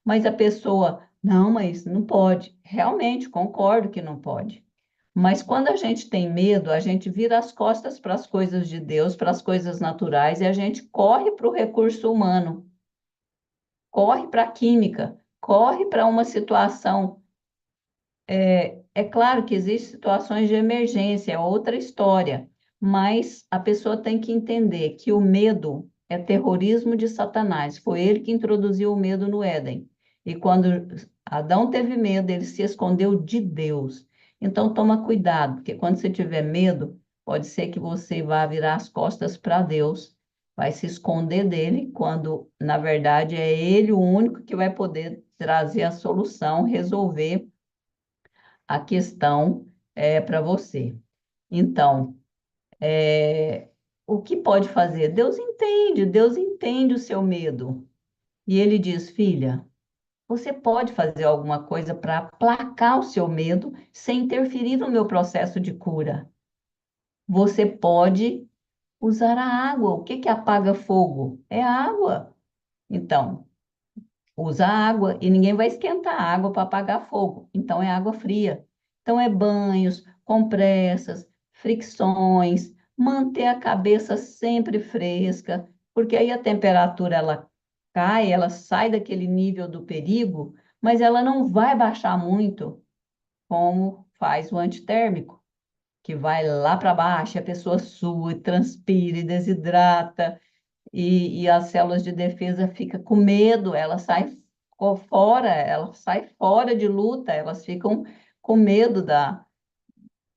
[SPEAKER 4] Mas a pessoa, não, mas não pode. Realmente, concordo que não pode. Mas quando a gente tem medo, a gente vira as costas para as coisas de Deus, para as coisas naturais, e a gente corre para o recurso humano, corre para a química, corre para uma situação. É claro que existem situações de emergência, é outra história, mas a pessoa tem que entender que o medo é terrorismo de Satanás. Foi ele que introduziu o medo no Éden. E quando Adão teve medo, ele se escondeu de Deus. Então, toma cuidado, porque quando você tiver medo, pode ser que você vá virar as costas para Deus, vai se esconder dele, quando, na verdade, é ele o único que vai poder trazer a solução, resolver a questão para você. Então, o que pode fazer? Deus entende o seu medo. E ele diz, filha, você pode fazer alguma coisa para aplacar o seu medo sem interferir no meu processo de cura. Você pode usar a água. O que que apaga fogo? É a água. Então, usa água e ninguém vai esquentar a água para apagar fogo. Então é água fria. Então é banhos, compressas, fricções, manter a cabeça sempre fresca, porque aí a temperatura ela cai, ela sai daquele nível do perigo, mas ela não vai baixar muito como faz o antitérmico, que vai lá para baixo, a pessoa sua, transpira e desidrata e as células de defesa ficam com medo, elas saem fora de luta, elas ficam com medo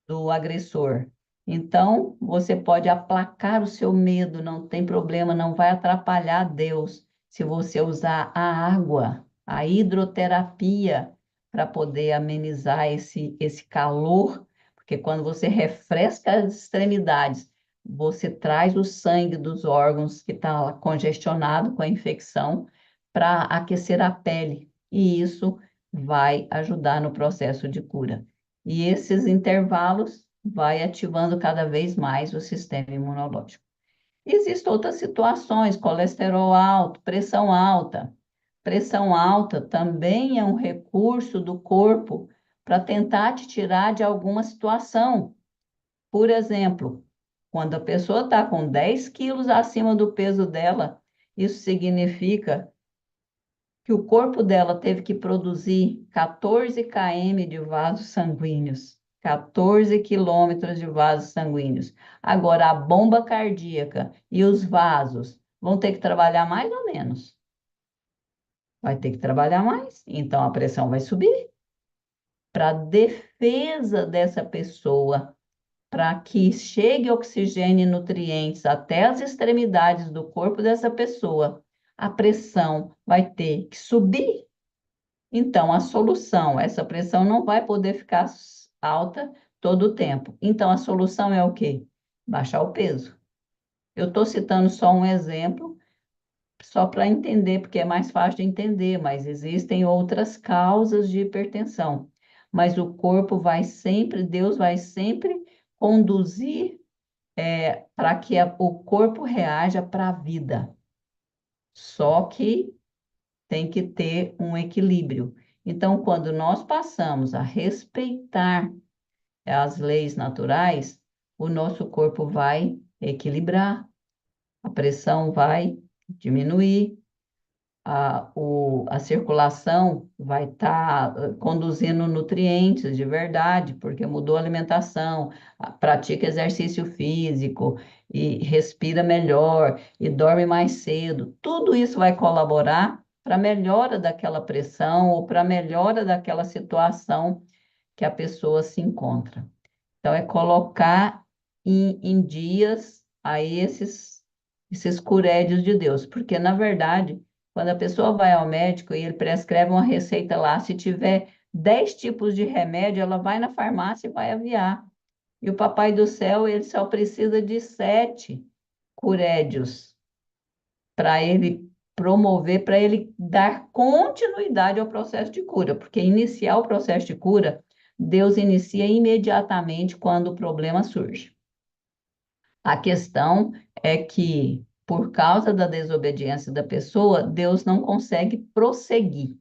[SPEAKER 4] do agressor. Então, você pode aplacar o seu medo, não tem problema, não vai atrapalhar Deus se você usar a água, a hidroterapia, para poder amenizar esse calor, porque quando você refresca as extremidades, você traz o sangue dos órgãos que está congestionado com a infecção para aquecer a pele, e isso vai ajudar no processo de cura. E esses intervalos vai ativando cada vez mais o sistema imunológico. Existem outras situações, colesterol alto, pressão alta. Pressão alta também é um recurso do corpo para tentar te tirar de alguma situação. Por exemplo, quando a pessoa está com 10 quilos acima do peso dela, isso significa que o corpo dela teve que produzir 14 km de vasos sanguíneos, 14 quilômetros de vasos sanguíneos. Agora, a bomba cardíaca e os vasos vão ter que trabalhar mais ou menos? Vai ter que trabalhar mais, então a pressão vai subir. Para a defesa dessa pessoa, para que chegue oxigênio e nutrientes até as extremidades do corpo dessa pessoa, a pressão vai ter que subir. Então, a solução, essa pressão não vai poder ficar alta todo o tempo. Então, a solução é o quê? Baixar o peso. Eu estou citando só um exemplo, só para entender, porque é mais fácil de entender, mas existem outras causas de hipertensão. Mas o corpo vai sempre, Deus vai sempre conduzir para que o corpo reaja para a vida. Só que tem que ter um equilíbrio. Então, quando nós passamos a respeitar as leis naturais, o nosso corpo vai equilibrar, a pressão vai diminuir, a circulação vai estar conduzindo nutrientes de verdade, porque mudou a alimentação, pratica exercício físico e respira melhor e dorme mais cedo. Tudo isso vai colaborar para a melhora daquela pressão ou para a melhora daquela situação que a pessoa se encontra. Então, é colocar em dias aí esses curédios de Deus, porque, na verdade, quando a pessoa vai ao médico e ele prescreve uma receita lá, se tiver 10 tipos de remédio, ela vai na farmácia e vai aviar. E o Papai do Céu, ele só precisa de 7 curédios para ele promover, para ele dar continuidade ao processo de cura, porque iniciar o processo de cura, Deus inicia imediatamente quando o problema surge. A questão é que, por causa da desobediência da pessoa, Deus não consegue prosseguir.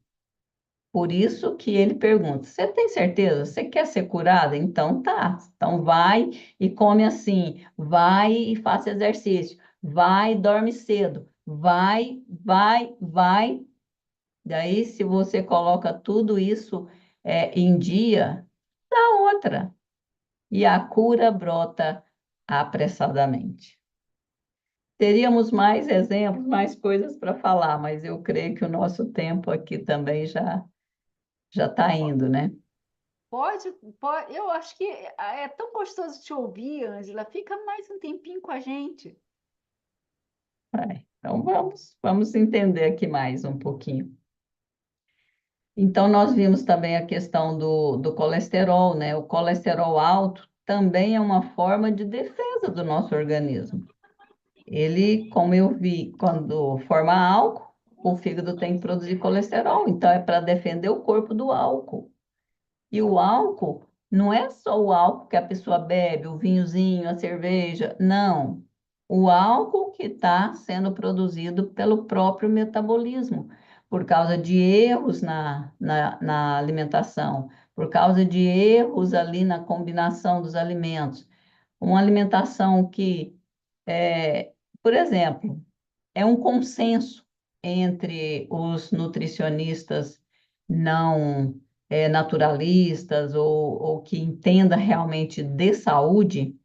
[SPEAKER 4] Por isso que ele pergunta: você tem certeza? Você quer ser curada? Então tá. Então vai e come assim, vai e faça exercício, vai e dorme cedo, vai. Daí, se você coloca tudo isso em dia, dá outra. E a cura brota apressadamente. Teríamos mais exemplos, mais coisas para falar, mas eu creio que o nosso tempo aqui também já já está indo, né?
[SPEAKER 2] Pode, eu acho que é tão gostoso te ouvir, Ângela. Fica mais um tempinho com a gente.
[SPEAKER 4] Então vamos entender aqui mais um pouquinho. Então, nós vimos também a questão do colesterol, né? O colesterol alto também é uma forma de defesa do nosso organismo. Ele, como eu vi, quando forma álcool, o fígado tem que produzir colesterol, então é para defender o corpo do álcool. E o álcool não é só o álcool que a pessoa bebe, o vinhozinho, a cerveja, não. O álcool que está sendo produzido pelo próprio metabolismo, por causa de erros na alimentação, por causa de erros ali na combinação dos alimentos. Uma alimentação que, por exemplo, é um consenso entre os nutricionistas não naturalistas ou que entenda realmente de saúde,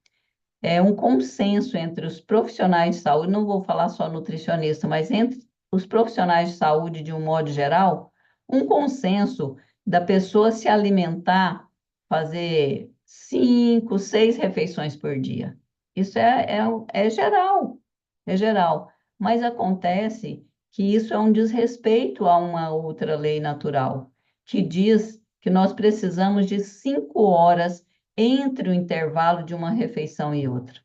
[SPEAKER 4] é um consenso entre os profissionais de saúde, não vou falar só nutricionista, mas entre os profissionais de saúde de um modo geral, um consenso da pessoa se alimentar, fazer 5, 6 refeições por dia. Isso é geral, é geral. Mas acontece que isso é um desrespeito a uma outra lei natural, que diz que nós precisamos de 5 horas entre o intervalo de uma refeição e outra.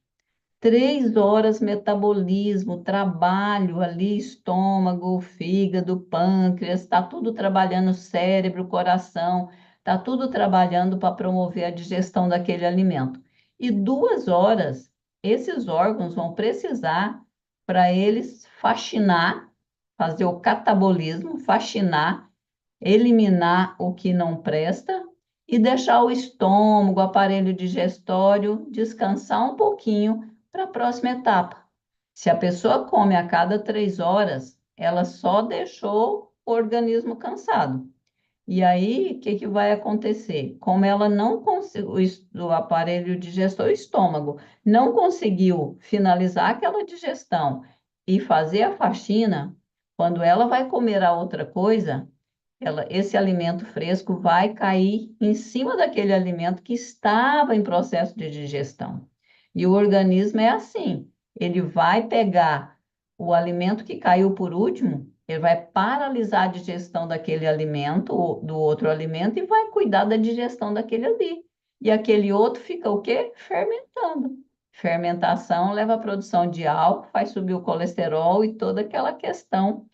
[SPEAKER 4] 3 horas metabolismo, trabalho ali, estômago, fígado, pâncreas, está tudo trabalhando, cérebro, coração, está tudo trabalhando para promover a digestão daquele alimento. E 2 horas, esses órgãos vão precisar para eles faxinar, fazer o catabolismo, faxinar, eliminar o que não presta e deixar o estômago, o aparelho digestório descansar um pouquinho para a próxima etapa. Se a pessoa come a cada 3 horas, ela só deixou o organismo cansado. E aí, o que que vai acontecer? Como ela não conseguiu, o aparelho digestor, o estômago, não conseguiu finalizar aquela digestão e fazer a faxina, quando ela vai comer a outra coisa, esse alimento fresco vai cair em cima daquele alimento que estava em processo de digestão. E o organismo é assim, ele vai pegar o alimento que caiu por último, ele vai paralisar a digestão daquele alimento, ou do outro alimento, e vai cuidar da digestão daquele ali. E aquele outro fica o quê? Fermentando. Fermentação leva à produção de álcool, faz subir o colesterol e toda aquela questão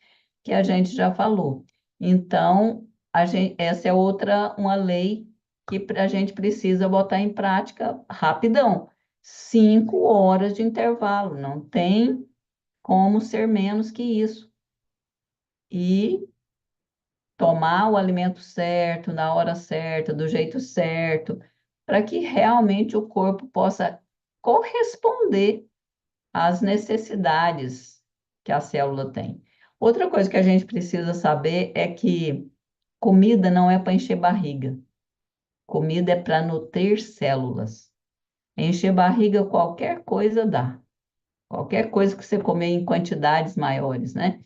[SPEAKER 4] que a gente já falou. Então, essa é uma lei que a gente precisa botar em prática rapidão. 5 horas de intervalo, não tem como ser menos que isso. E tomar o alimento certo, na hora certa, do jeito certo, para que realmente o corpo possa corresponder às necessidades que a célula tem. Outra coisa que a gente precisa saber é que comida não é para encher barriga. Comida é para nutrir células. Encher barriga, qualquer coisa dá. Qualquer coisa que você comer em quantidades maiores, né?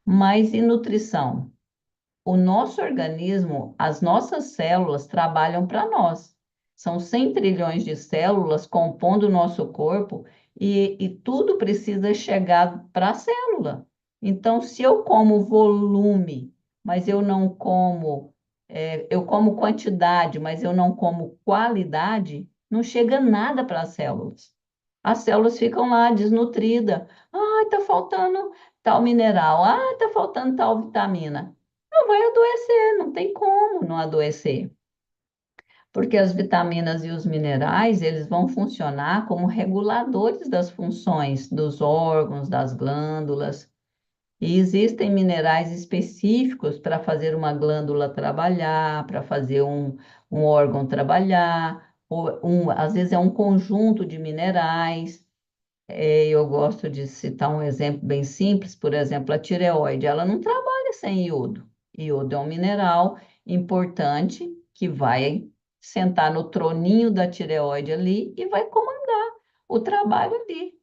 [SPEAKER 4] Mas e nutrição? O nosso organismo, as nossas células trabalham para nós. São 100 trilhões de células compondo o nosso corpo e tudo precisa chegar para a célula. Então, se eu como volume, mas eu não como, eu como quantidade, mas eu não como qualidade, não chega nada para as células. As células ficam lá desnutridas. Ah, está faltando tal mineral. Ah, está faltando tal vitamina. Não vai adoecer, não tem como não adoecer. Porque as vitaminas e os minerais, eles vão funcionar como reguladores das funções dos órgãos, das glândulas. E existem minerais específicos para fazer uma glândula trabalhar, para fazer um órgão trabalhar, às vezes é um conjunto de minerais. Eu gosto de citar um exemplo bem simples, por exemplo, a tireoide, ela não trabalha sem iodo. Iodo é um mineral importante que vai sentar no troninho da tireoide ali e vai comandar o trabalho ali.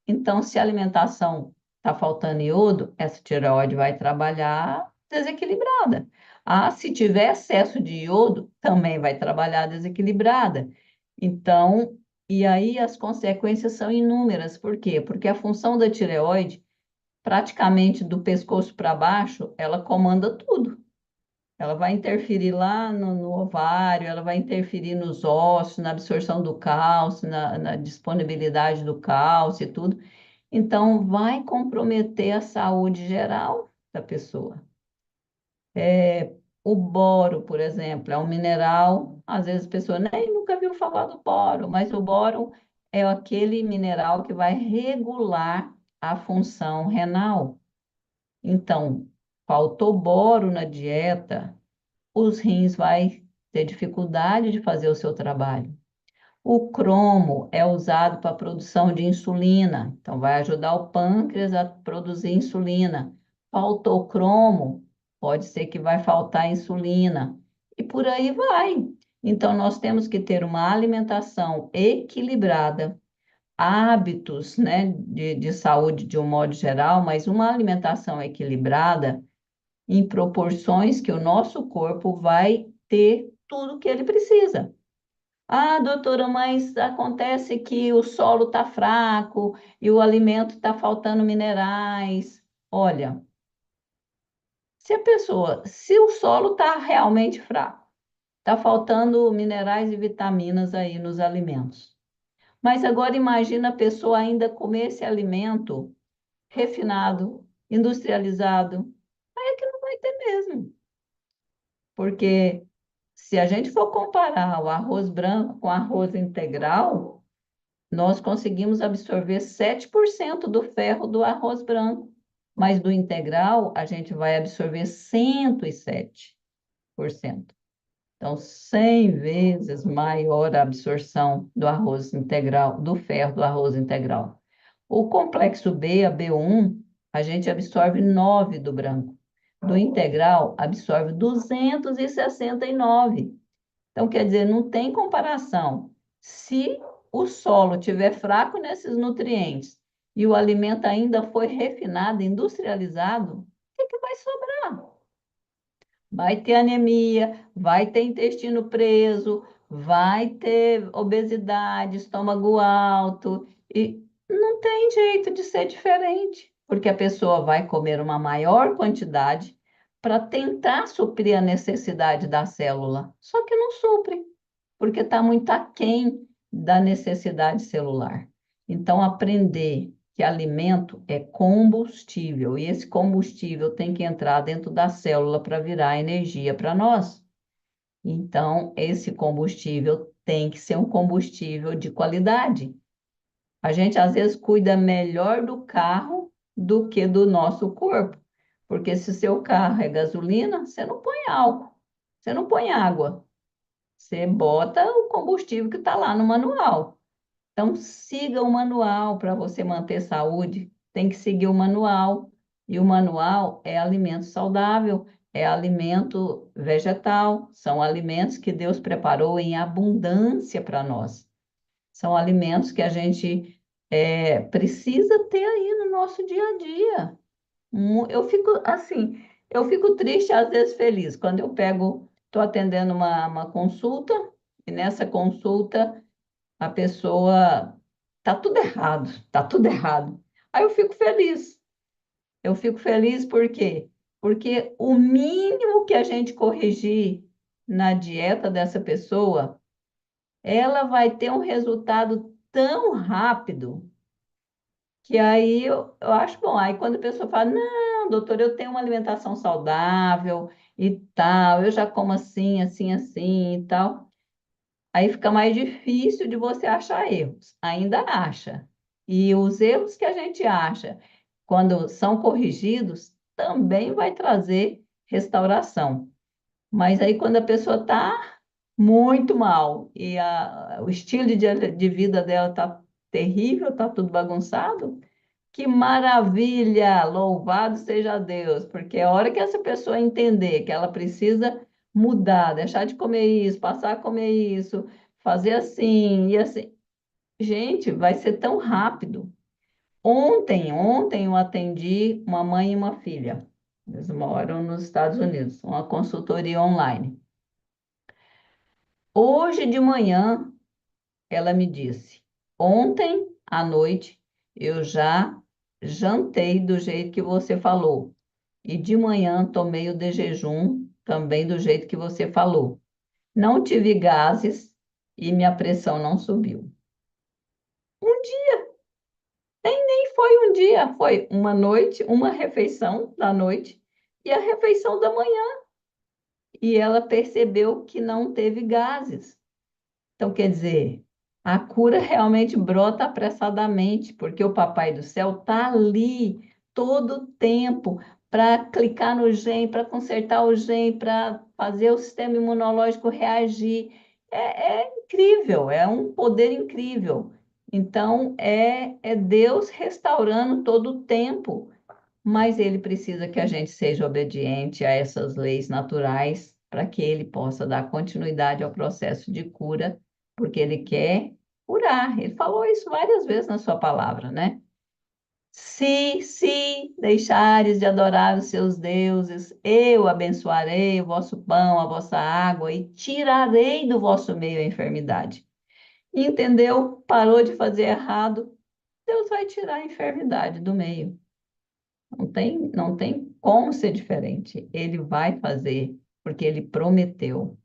[SPEAKER 4] Então, se a alimentação está faltando iodo, essa tireoide vai trabalhar desequilibrada. Ah, se tiver excesso de iodo, também vai trabalhar desequilibrada. Então, e aí as consequências são inúmeras. Por quê? Porque a função da tireoide, praticamente do pescoço para baixo, ela comanda tudo. Ela vai interferir lá no ovário, ela vai interferir nos ossos, na absorção do cálcio, na disponibilidade do cálcio e tudo. Então, vai comprometer a saúde geral da pessoa. O boro, por exemplo, é um mineral, às vezes a pessoa nem nunca viu falar do boro, mas o boro é aquele mineral que vai regular a função renal. Então, faltou boro na dieta, os rins vai ter dificuldade de fazer o seu trabalho. O cromo é usado para a produção de insulina, então vai ajudar o pâncreas a produzir insulina. Faltou cromo, pode ser que vai faltar insulina, e por aí vai. Então, nós temos que ter uma alimentação equilibrada, hábitos, né, de saúde de um modo geral, mas uma alimentação equilibrada em proporções que o nosso corpo vai ter tudo que ele precisa. Ah, doutora, mas acontece que o solo está fraco e o alimento está faltando minerais. Olha, se o solo está realmente fraco, está faltando minerais e vitaminas aí nos alimentos. Mas agora imagina a pessoa ainda comer esse alimento refinado, industrializado. Aí é que não vai ter mesmo. Porque se a gente for comparar o arroz branco com arroz integral, nós conseguimos absorver 7% do ferro do arroz branco, mas do integral a gente vai absorver 107%. Então, 100 vezes maior a absorção do arroz integral, do ferro do arroz integral. O complexo B, a B1, a gente absorve 9 do branco. Do integral, absorve 269. Então, quer dizer, não tem comparação. Se o solo estiver fraco nesses nutrientes e o alimento ainda foi refinado, industrializado, o que vai sobrar? Vai ter anemia, vai ter intestino preso, vai ter obesidade, estômago alto, e não tem jeito de ser diferente, porque a pessoa vai comer uma maior quantidade para tentar suprir a necessidade da célula, só que não supre, porque está muito aquém da necessidade celular. Então, aprender que alimento é combustível, e esse combustível tem que entrar dentro da célula para virar energia para nós. Então, esse combustível tem que ser um combustível de qualidade. A gente, às vezes, cuida melhor do carro do que do nosso corpo, porque se seu carro é gasolina, você não põe álcool, você não põe água, você bota o combustível que está lá no manual. Então, siga o manual para você manter saúde. Tem que seguir o manual. E o manual é alimento saudável, é alimento vegetal, são alimentos que Deus preparou em abundância para nós. São alimentos que a gente precisa ter aí no nosso dia a dia. Eu fico assim, eu fico triste, às vezes feliz, quando eu pego, estou atendendo uma consulta, e nessa consulta a pessoa tá tudo errado, tá tudo errado. Aí eu fico feliz. Eu fico feliz por quê? Porque o mínimo que a gente corrigir na dieta dessa pessoa, ela vai ter um resultado tão rápido que aí eu acho bom. Aí quando a pessoa fala, não, doutor, eu tenho uma alimentação saudável e tal, eu já como assim, assim, assim e tal. Aí fica mais difícil de você achar erros. Ainda acha. E os erros que a gente acha, quando são corrigidos, também vai trazer restauração. Mas aí, quando a pessoa está muito mal e o estilo de vida dela está terrível, está tudo bagunçado, que maravilha! Louvado seja Deus, porque a hora que essa pessoa entender que ela precisa mudar, deixar de comer isso, passar a comer isso, fazer assim e assim, gente, vai ser tão rápido. Ontem eu atendi uma mãe e uma filha. Eles moram nos Estados Unidos, uma consultoria online. Hoje de manhã, ela me disse: ontem à noite eu já jantei do jeito que você falou. E de manhã tomei o de jejum também do jeito que você falou. Não tive gases e minha pressão não subiu. Um dia, nem foi um dia, foi uma noite, uma refeição da noite e a refeição da manhã. E ela percebeu que não teve gases. Então, quer dizer, a cura realmente brota apressadamente, porque o Papai do Céu está ali todo o tempo para clicar no gene, para consertar o gene, para fazer o sistema imunológico reagir. É incrível, é um poder incrível. Então, é Deus restaurando todo o tempo, mas ele precisa que a gente seja obediente a essas leis naturais para que ele possa dar continuidade ao processo de cura, porque ele quer curar. Ele falou isso várias vezes na sua palavra, né? Se deixares de adorar os seus deuses, eu abençoarei o vosso pão, a vossa água e tirarei do vosso meio a enfermidade. Entendeu? Parou de fazer errado, Deus vai tirar a enfermidade do meio. Não tem como ser diferente. Ele vai fazer, porque ele prometeu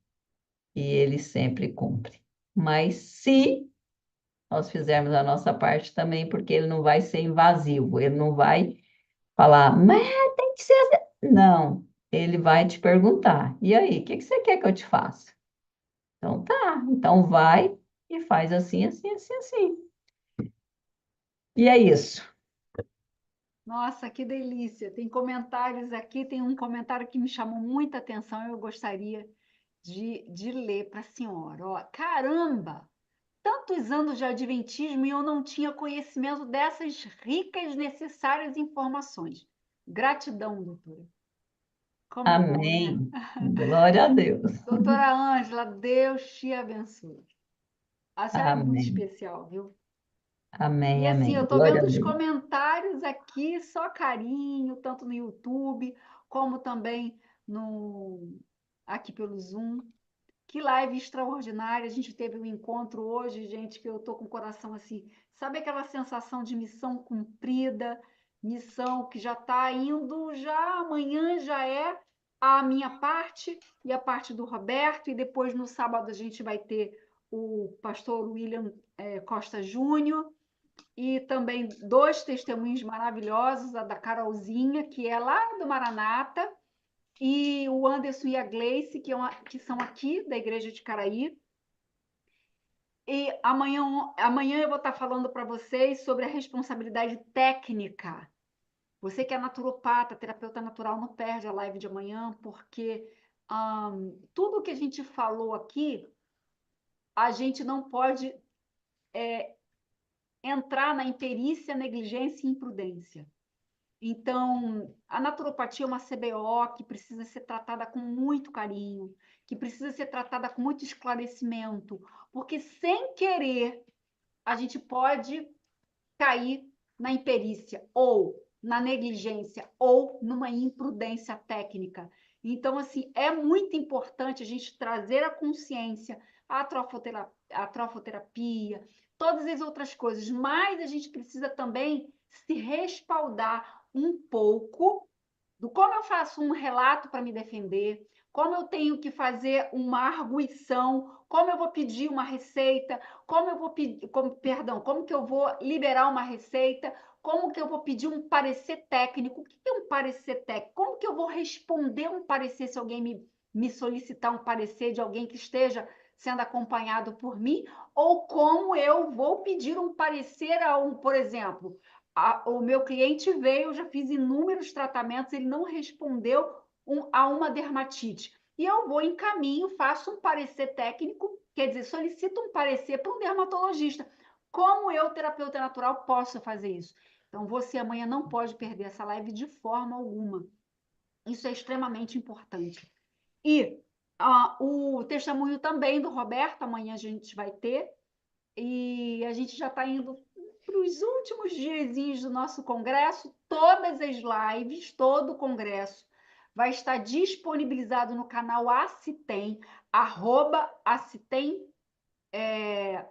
[SPEAKER 4] e ele sempre cumpre. Mas se nós fizermos a nossa parte também, porque ele não vai ser invasivo, ele não vai falar, mas tem que ser assim. Não, ele vai te perguntar: e aí, o que que você quer que eu te faça? Então tá, então vai e faz assim, assim, assim, assim. E é isso.
[SPEAKER 2] Nossa, que delícia! Tem comentários aqui, tem um comentário que me chamou muita atenção, eu gostaria de ler para a senhora. Ó, caramba! Tantos anos de adventismo e eu não tinha conhecimento dessas ricas, necessárias informações. Gratidão, doutora. Como é bom, né?
[SPEAKER 4] Amém. Glória a Deus.
[SPEAKER 2] Doutora Ângela, Deus te abençoe. A senhora é muito
[SPEAKER 4] Amém.
[SPEAKER 2] especial, viu? E
[SPEAKER 4] Amém,
[SPEAKER 2] assim,
[SPEAKER 4] amém.
[SPEAKER 2] eu estou
[SPEAKER 4] Glória
[SPEAKER 2] vendo
[SPEAKER 4] a
[SPEAKER 2] os
[SPEAKER 4] Deus.
[SPEAKER 2] comentários aqui, só carinho, tanto no YouTube, como também no aqui pelo Zoom. Que live extraordinária! A gente teve um encontro hoje, gente, que eu estou com o coração assim. Sabe aquela sensação de missão cumprida, missão que já está indo, já amanhã já é a minha parte e a parte do Roberto, e depois no sábado a gente vai ter o pastor William Costa Júnior e também dois testemunhos maravilhosos, a da Carolzinha, que é lá do Maranata, e o Anderson e a Gleice, que são aqui da Igreja de Caraí. E amanhã eu vou estar falando para vocês sobre a responsabilidade técnica. Você que é naturopata, terapeuta natural, não perde a live de amanhã, porque tudo que a gente falou aqui, a gente não pode entrar na imperícia, negligência e imprudência. Então, a naturopatia é uma CBO que precisa ser tratada com muito carinho, que precisa ser tratada com muito esclarecimento, porque sem querer a gente pode cair na imperícia ou na negligência ou numa imprudência técnica. Então, assim, é muito importante a gente trazer a consciência, a trofoterapia, todas as outras coisas, mas a gente precisa também se respaldar um pouco do como eu faço um relato para me defender, como eu tenho que fazer uma arguição, como eu vou pedir uma receita, como eu vou pedir, como que eu vou liberar uma receita, como que eu vou pedir um parecer técnico. O que é um parecer técnico? Como que eu vou responder um parecer se alguém me solicitar um parecer de alguém que esteja sendo acompanhado por mim? Ou como eu vou pedir um parecer a por exemplo, o meu cliente veio, eu já fiz inúmeros tratamentos, ele não respondeu a uma dermatite. E eu vou em caminho, faço um parecer técnico, quer dizer, solicito um parecer para um dermatologista. Como eu, terapeuta natural, posso fazer isso? Então, você amanhã não pode perder essa live de forma alguma. Isso é extremamente importante. E o testemunho também do Roberto, amanhã a gente vai ter, e a gente já está indo para os últimos diazinhos do nosso congresso, todas as lives, todo o congresso vai estar disponibilizado no canal Acitem, @Acitem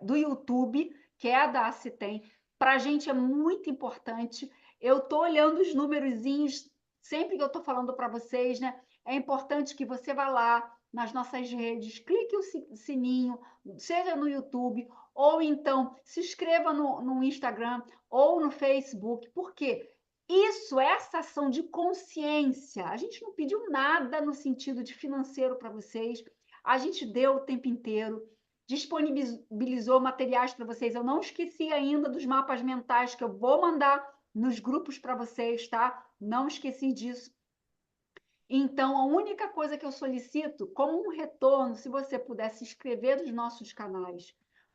[SPEAKER 2] do YouTube, que é a da Acitem. Para a gente é muito importante. Eu estou olhando os númerozinhos sempre que eu estou falando para vocês, né? É importante que você vá lá nas nossas redes, clique o sininho, seja no YouTube, ou então se inscreva no Instagram ou no Facebook. Por quê? Essa ação de consciência, a gente não pediu nada no sentido de financeiro para vocês, a gente deu o tempo inteiro, disponibilizou materiais para vocês. Eu não esqueci ainda dos mapas mentais que eu vou mandar nos grupos para vocês, tá? Não esqueci disso. Então, a única coisa que eu solicito, como um retorno, se você puder se inscrever nos nossos canais,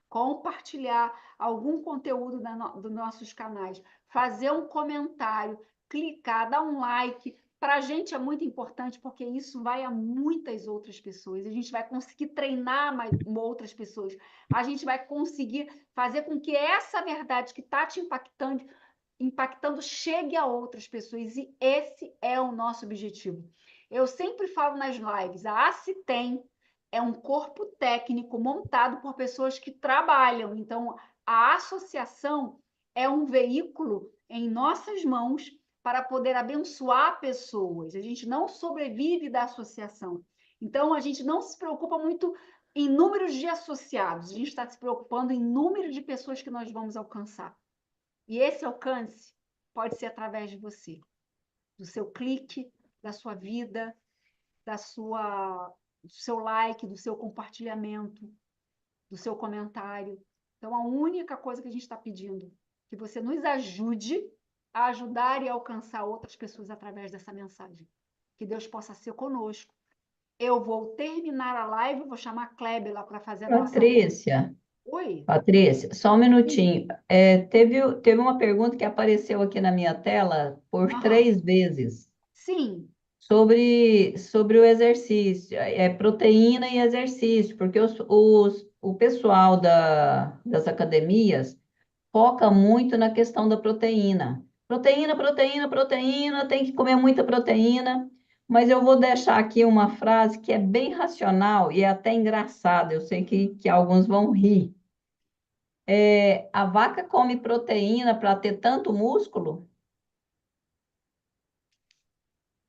[SPEAKER 2] compartilhar algum conteúdo dos nossos canais, fazer um comentário, clicar, dar um like. Para a gente é muito importante, porque isso vai a muitas outras pessoas. A gente vai conseguir treinar mais outras pessoas. A gente vai conseguir fazer com que essa verdade que está te impactando chegue a outras pessoas. E esse é o nosso objetivo. Eu sempre falo nas lives, a Acitem é um corpo técnico montado por pessoas que trabalham. Então, a associação é um veículo em nossas mãos para poder abençoar pessoas. A gente não sobrevive da associação. Então, a gente não se preocupa muito em números de associados, a gente está se preocupando em número de pessoas que nós vamos alcançar. E esse alcance pode ser através de você, do seu clique, da sua vida, do seu like, do seu compartilhamento, do seu comentário. Então, a única coisa que a gente está pedindo é que você nos ajude a ajudar e alcançar outras pessoas através dessa mensagem. Que Deus possa ser conosco. Eu vou terminar a live, vou chamar a Kleber lá para fazer a nossa...
[SPEAKER 4] Patrícia,
[SPEAKER 2] Oi?
[SPEAKER 4] Patrícia, só um minutinho. Teve uma pergunta que apareceu aqui na minha tela por
[SPEAKER 2] Aham.
[SPEAKER 4] 3 vezes
[SPEAKER 2] Sim.
[SPEAKER 4] sobre o exercício, proteína e exercício, porque o pessoal das academias foca muito na questão da proteína. Proteína, proteína, proteína, tem que comer muita proteína. Mas eu vou deixar aqui uma frase que é bem racional e é até engraçada. Eu sei que alguns vão rir. A vaca come proteína para ter tanto músculo?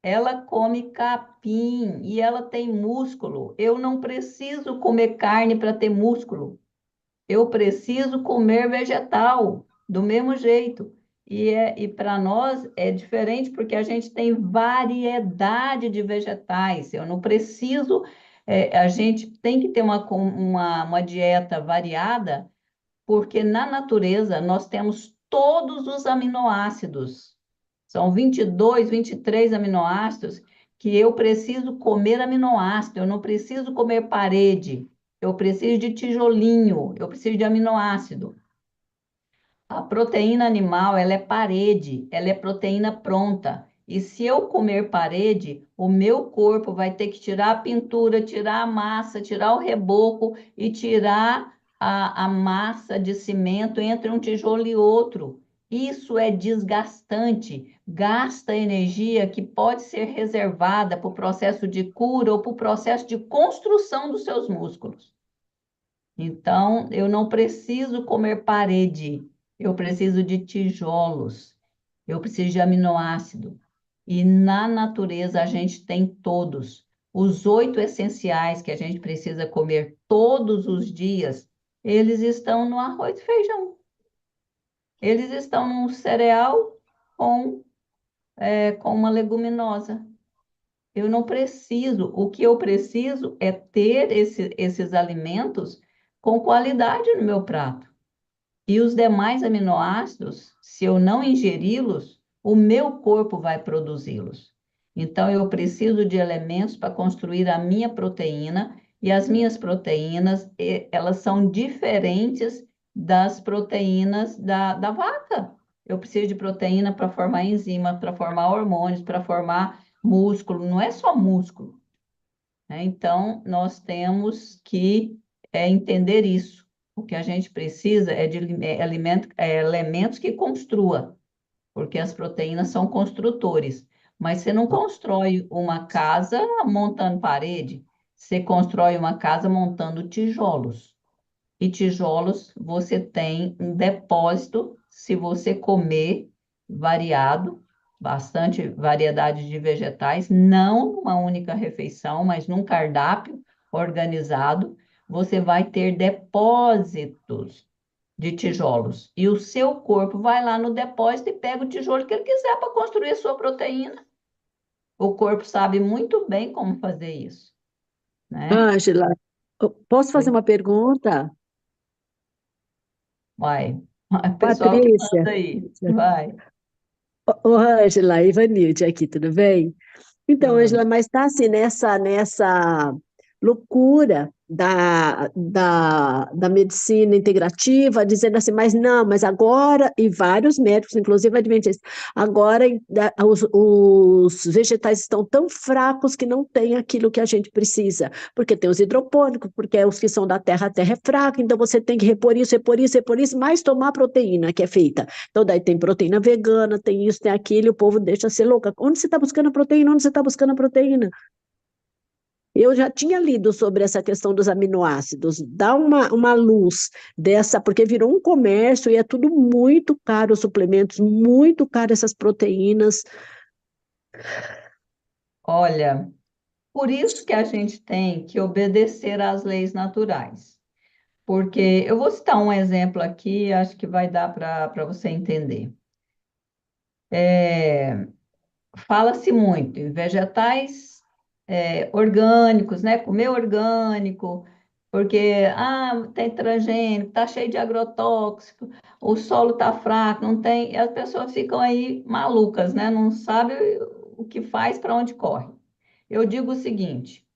[SPEAKER 4] Ela come capim e ela tem músculo. Eu não preciso comer carne para ter músculo. Eu preciso comer vegetal, do mesmo jeito. E para nós é diferente porque a gente tem variedade de vegetais. Eu não preciso, a gente tem que ter uma dieta variada, porque na natureza nós temos todos os aminoácidos. São 22, 23 aminoácidos que eu preciso comer aminoácido, eu não preciso comer parede, eu preciso de tijolinho, eu preciso de aminoácido. A proteína animal, ela é parede, ela é proteína pronta. E se eu comer parede, o meu corpo vai ter que tirar a pintura, tirar a massa, tirar o reboco e tirar a massa de cimento entre um tijolo e outro. Isso é desgastante, gasta energia que pode ser reservada para o processo de cura ou para o processo de construção dos seus músculos. Então, eu não preciso comer parede, eu preciso de tijolos, eu preciso de aminoácido. E na natureza a gente tem todos. Os 8 essenciais que a gente precisa comer todos os dias, eles estão no arroz e feijão. Eles estão num cereal com uma leguminosa. Eu não preciso, o que eu preciso é ter esses alimentos com qualidade no meu prato. E os demais aminoácidos, se eu não ingeri-los, o meu corpo vai produzi-los. Então, eu preciso de elementos para construir a minha proteína, e as minhas proteínas, elas são diferentes das proteínas da vaca. Eu preciso de proteína para formar enzima, para formar hormônios, para formar músculo, não é só músculo, né? Então, nós temos que entender isso. O que a gente precisa é de elementos que construam, porque as proteínas são construtores. Mas você não constrói uma casa montando parede, você constrói uma casa montando tijolos. E tijolos você tem um depósito, se você comer variado, bastante variedade de vegetais, não numa única refeição, mas num cardápio organizado, você vai ter depósitos de tijolos. E o seu corpo vai lá no depósito e pega o tijolo que ele quiser para construir a sua proteína. O corpo sabe muito bem como fazer isso, né?
[SPEAKER 5] Ângela, eu posso fazer
[SPEAKER 4] Oi,
[SPEAKER 5] uma pergunta?
[SPEAKER 4] vai. O pessoal que
[SPEAKER 5] Patrícia,
[SPEAKER 4] manda aí, vai.
[SPEAKER 5] ô Ângela, Ivanilde aqui, tudo bem? Então, Angela,
[SPEAKER 4] Hum.
[SPEAKER 5] mas está assim nessa loucura da medicina integrativa, dizendo assim, mas não, mas agora, e vários médicos, inclusive adventistas, agora os vegetais estão tão fracos que não tem aquilo que a gente precisa, porque tem os hidropônicos, porque os que são da terra, a terra é fraca, então você tem que repor isso, repor isso, repor isso, mais tomar proteína que é feita. Então, daí tem proteína vegana, tem isso, tem aquilo, e o povo deixa ser louca. Onde você está buscando a proteína? Onde você está buscando a proteína? Eu já tinha lido sobre essa questão dos aminoácidos. Dá uma luz dessa, porque virou um comércio e é tudo muito caro, os suplementos, muito caro essas proteínas.
[SPEAKER 4] Olha, por isso que a gente tem que obedecer às leis naturais. Porque eu vou citar um exemplo aqui, acho que vai dar para você entender. Fala-se muito em vegetais orgânicos, né? Comer orgânico, porque tem transgênico, tá cheio de agrotóxico, o solo tá fraco, não tem, e as pessoas ficam aí malucas, né? Não sabem o que faz, para onde corre. Eu digo o seguinte: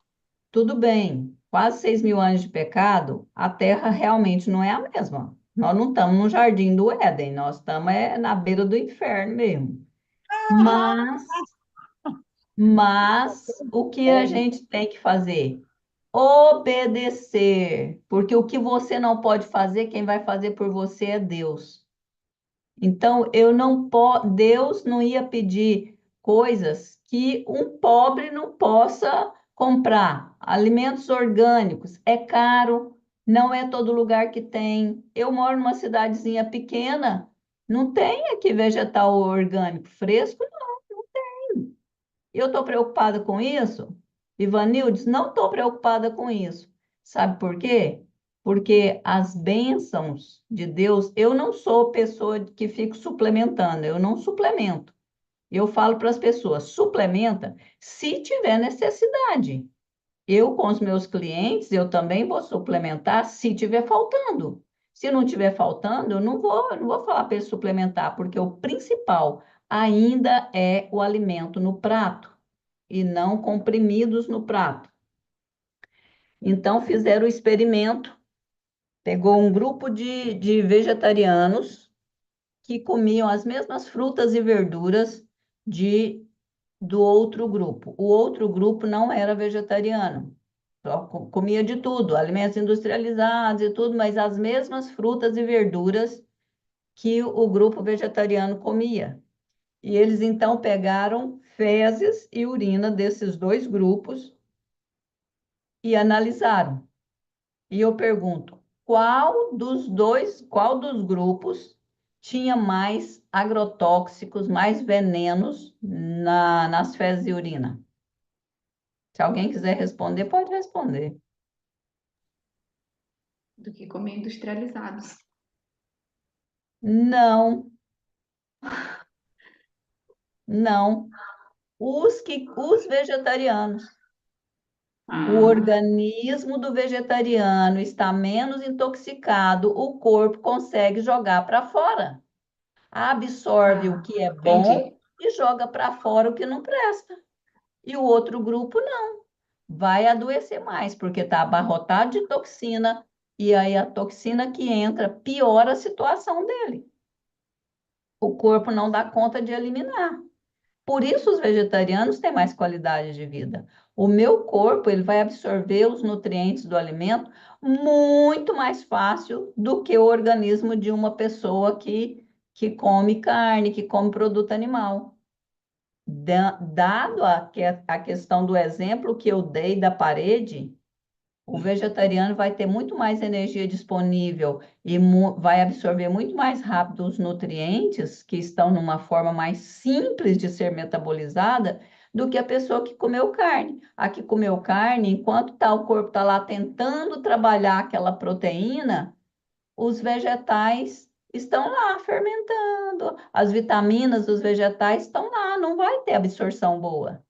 [SPEAKER 4] tudo bem, quase 6.000 anos de pecado, a terra realmente não é a mesma. Nós não estamos no jardim do Éden, nós estamos na beira do inferno mesmo. Mas mas o que a gente tem que fazer? Obedecer, porque o que você não pode fazer, quem vai fazer por você é Deus. Então, eu não Deus não ia pedir coisas que um pobre não possa comprar. Alimentos orgânicos é caro, não é todo lugar que tem. Eu moro numa cidadezinha pequena, não tem aqui vegetal orgânico fresco. Eu estou preocupada com isso? Ivanildes, não estou preocupada com isso. Sabe por quê? Porque as bênçãos de Deus, eu não sou pessoa que fico suplementando, eu não suplemento. Eu falo para as pessoas, suplementa se tiver necessidade. Eu, com os meus clientes, eu também vou suplementar se tiver faltando. Se não tiver faltando, eu não vou falar para ele suplementar, porque o principal ainda é o alimento no prato e não comprimidos no prato. Então, fizeram o experimento, pegou um grupo de vegetarianos que comiam as mesmas frutas e verduras do outro grupo. O outro grupo não era vegetariano, só comia de tudo, alimentos industrializados e tudo, mas as mesmas frutas e verduras que o grupo vegetariano comia. E eles então pegaram fezes e urina desses dois grupos e analisaram. E eu pergunto, qual dos grupos tinha mais agrotóxicos, mais venenos nas fezes e urina? Se alguém quiser responder, pode responder.
[SPEAKER 1] Do que comer industrializados.
[SPEAKER 4] Não, não. Os vegetarianos. O
[SPEAKER 1] Ah,
[SPEAKER 4] organismo do vegetariano está menos intoxicado, o corpo consegue jogar para fora. Absorve o que é bom
[SPEAKER 1] entendi.
[SPEAKER 4] e joga para fora o que não presta. E o outro grupo não. Vai adoecer mais, porque está abarrotado de toxina, e aí a toxina que entra piora a situação dele. O corpo não dá conta de eliminar. Por isso os vegetarianos têm mais qualidade de vida. O meu corpo, ele vai absorver os nutrientes do alimento muito mais fácil do que o organismo de uma pessoa que come carne, que come produto animal. Dado a questão do exemplo que eu dei da parede, o vegetariano vai ter muito mais energia disponível e vai absorver muito mais rápido os nutrientes que estão numa forma mais simples de ser metabolizada do que a pessoa que comeu carne. A que comeu carne, enquanto o corpo está lá tentando trabalhar aquela proteína, os vegetais estão lá fermentando, as vitaminas dos vegetais estão lá, não vai ter absorção boa.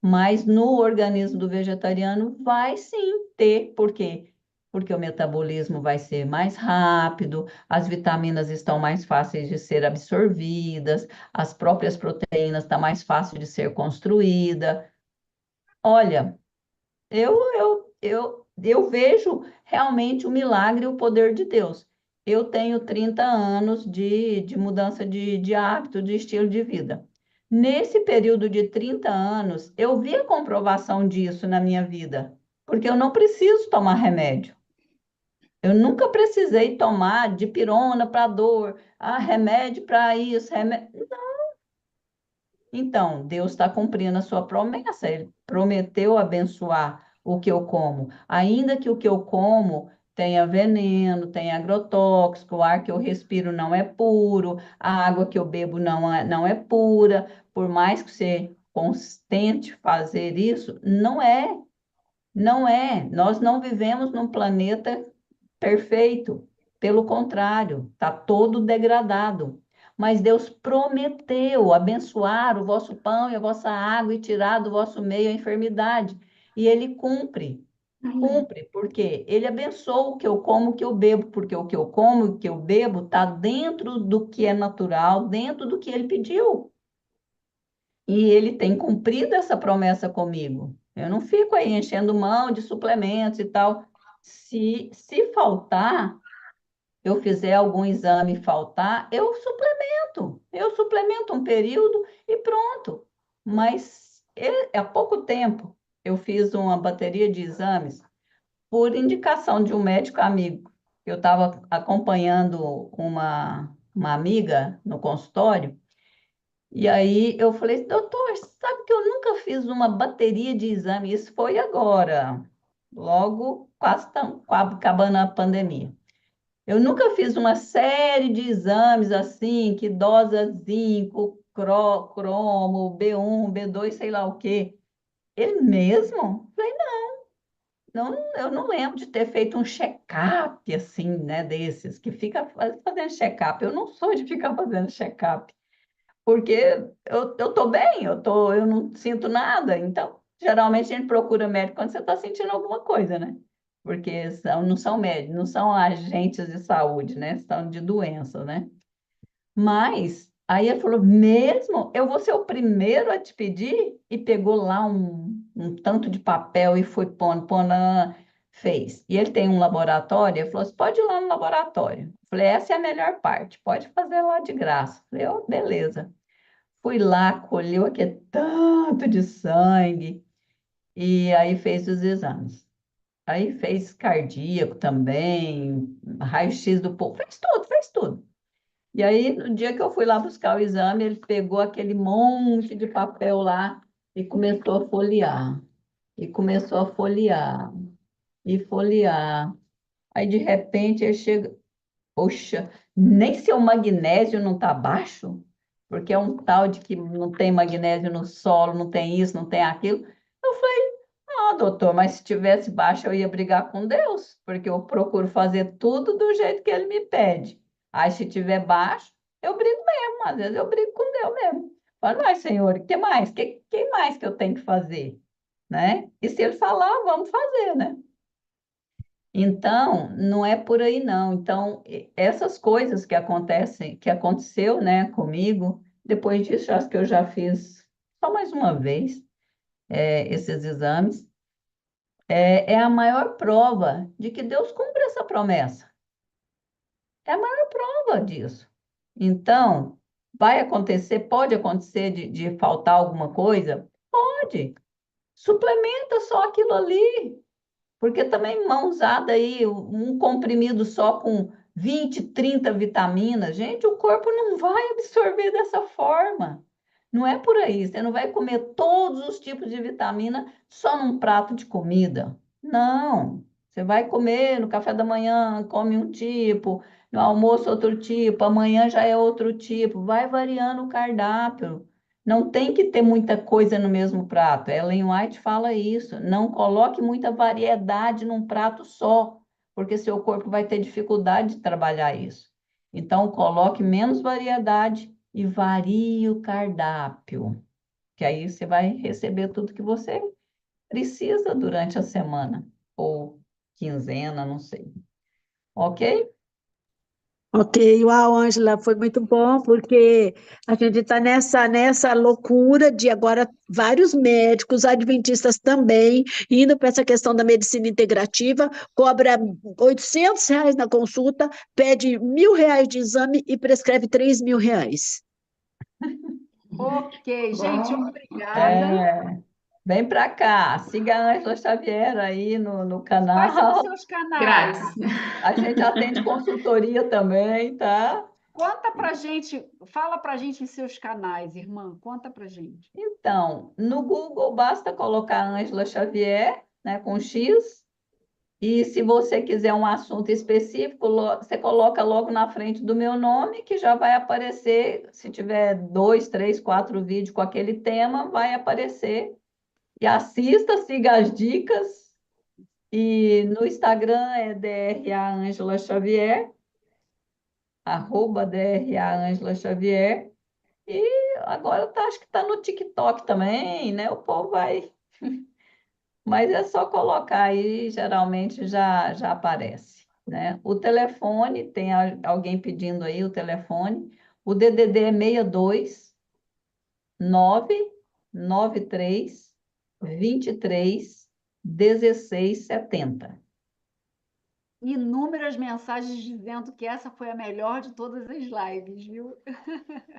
[SPEAKER 4] Mas no organismo do vegetariano vai sim ter. Por quê? Porque o metabolismo vai ser mais rápido, as vitaminas estão mais fáceis de ser absorvidas, as próprias proteínas estão mais fácil de ser construída. Olha, eu vejo realmente o milagre e o poder de Deus. Eu tenho 30 anos de mudança de hábito, de estilo de vida. Nesse período de 30 anos, eu vi a comprovação disso na minha vida, porque eu não preciso tomar remédio. Eu nunca precisei tomar dipirona para dor, remédio para isso, remédio. Então, Deus está cumprindo a sua promessa. Ele prometeu abençoar o que eu como. Ainda que o que eu como tenha veneno, tenha agrotóxico, o ar que eu respiro não é puro, a água que eu bebo não é pura, por mais que você constante fazer isso, não é. Não é. Nós não vivemos num planeta perfeito. Pelo contrário, está todo degradado. Mas Deus prometeu abençoar o vosso pão e a vossa água e tirar do vosso meio a enfermidade. E Ele cumpre. Cumpre, porque Ele abençoa o que eu como, o que eu bebo, porque o que eu como, o que eu bebo está dentro do que é natural, dentro do que Ele pediu. E Ele tem cumprido essa promessa comigo. Eu não fico aí enchendo mão de suplementos e tal. Se faltar, eu fizer algum exame e faltar, eu suplemento. Eu suplemento um período e pronto. Mas há pouco tempo eu fiz uma bateria de exames por indicação de um médico amigo. Eu estava acompanhando uma amiga no consultório, e aí eu falei, doutor, sabe que eu nunca fiz uma bateria de exame? Isso foi agora, logo quase acabando a pandemia. Eu nunca fiz uma série de exames assim, que dosa zinco, cromo, B1, B2, sei lá o quê. Ele mesmo? Falei, não, eu não lembro de ter feito um check-up assim, né, desses, que fica fazendo check-up. Eu não sou de ficar fazendo check-up, porque eu tô bem, eu não sinto nada. Então, geralmente a gente procura médico quando você está sentindo alguma coisa, né? Porque não são médicos, não são agentes de saúde, né? São de doença, né? Mas aí ele falou, mesmo, eu vou ser o primeiro a te pedir, e pegou lá um tanto de papel e foi pondo, fez. E ele tem um laboratório, ele falou, você pode ir lá no laboratório. Eu falei, essa é a melhor parte, pode fazer lá de graça. Eu falei, oh, beleza. Fui lá, colheu aquele tanto de sangue, e aí fez os exames. Aí fez cardíaco também, raio-x do povo, fez tudo, fez tudo. E aí, no dia que eu fui lá buscar o exame, ele pegou aquele monte de papel lá e começou a folhear. E começou a folhear, e folhear. Aí, de repente, ele chega, poxa, nem seu magnésio não está baixo? Porque é um tal de que não tem magnésio no solo, não tem isso, não tem aquilo. Eu falei, ah, doutor, mas se tivesse baixo eu ia brigar com Deus, porque eu procuro fazer tudo do jeito que ele me pede. Aí se tiver baixo, eu brigo mesmo, às vezes eu brigo com Deus mesmo. Falo, mas Senhor, o que mais? Que mais que eu tenho que fazer? Né? E se ele falar, vamos fazer, né? Então, não é por aí não. Então, essas coisas que acontecem, que aconteceu, né, comigo, depois disso, acho que eu já fiz só mais uma vez, esses exames, é a maior prova de que Deus cumpre essa promessa. É a maior prova disso. Então, vai acontecer, pode acontecer de faltar alguma coisa? Pode. Suplementa só aquilo ali. Porque também mão usada aí, um comprimido só com 20, 30 vitaminas, gente, o corpo não vai absorver dessa forma. Não é por aí. Você não vai comer todos os tipos de vitamina só num prato de comida. Não. Você vai comer no café da manhã, come um tipo, no almoço outro tipo, amanhã já é outro tipo. Vai variando o cardápio. Não tem que ter muita coisa no mesmo prato. Ellen White fala isso. Não coloque muita variedade num prato só, porque seu corpo vai ter dificuldade de trabalhar isso. Então, coloque menos variedade e varie o cardápio, que aí você vai receber tudo que você precisa durante a semana, ou quinzena, não sei. Ok?
[SPEAKER 5] Ok, uau, Ângela, foi muito bom, porque a gente está nessa loucura de agora vários médicos, adventistas também, indo para essa questão da medicina integrativa, cobra R$ 800 na consulta, pede R$ 1.000 de exame e prescreve R$ 3.000.
[SPEAKER 2] Ok, gente,
[SPEAKER 1] Bom,
[SPEAKER 2] obrigada.
[SPEAKER 4] É, vem para cá, siga a Ângela Xavier aí no
[SPEAKER 2] Quais são os
[SPEAKER 4] canal.
[SPEAKER 2] seus canais?
[SPEAKER 1] grátis.
[SPEAKER 4] A gente atende consultoria também, tá?
[SPEAKER 2] Conta pra gente, fala pra gente os seus canais, irmã. Conta pra gente.
[SPEAKER 4] Então, no Google basta colocar Ângela Xavier, né, com X. E se você quiser um assunto específico, você coloca logo na frente do meu nome, que já vai aparecer. Se tiver 2, 3, 4 vídeos com aquele tema, vai aparecer. E assista, siga as dicas. E no Instagram é DRA Ângela Xavier, @DRA Ângela Xavier. E agora acho que está no TikTok também, né? O povo vai. Mas é só colocar aí, geralmente já aparece, né? O telefone, tem alguém pedindo aí o telefone. O DDD é 62 993 23 16 70.
[SPEAKER 2] Inúmeras mensagens dizendo que essa foi a melhor de todas as lives, viu?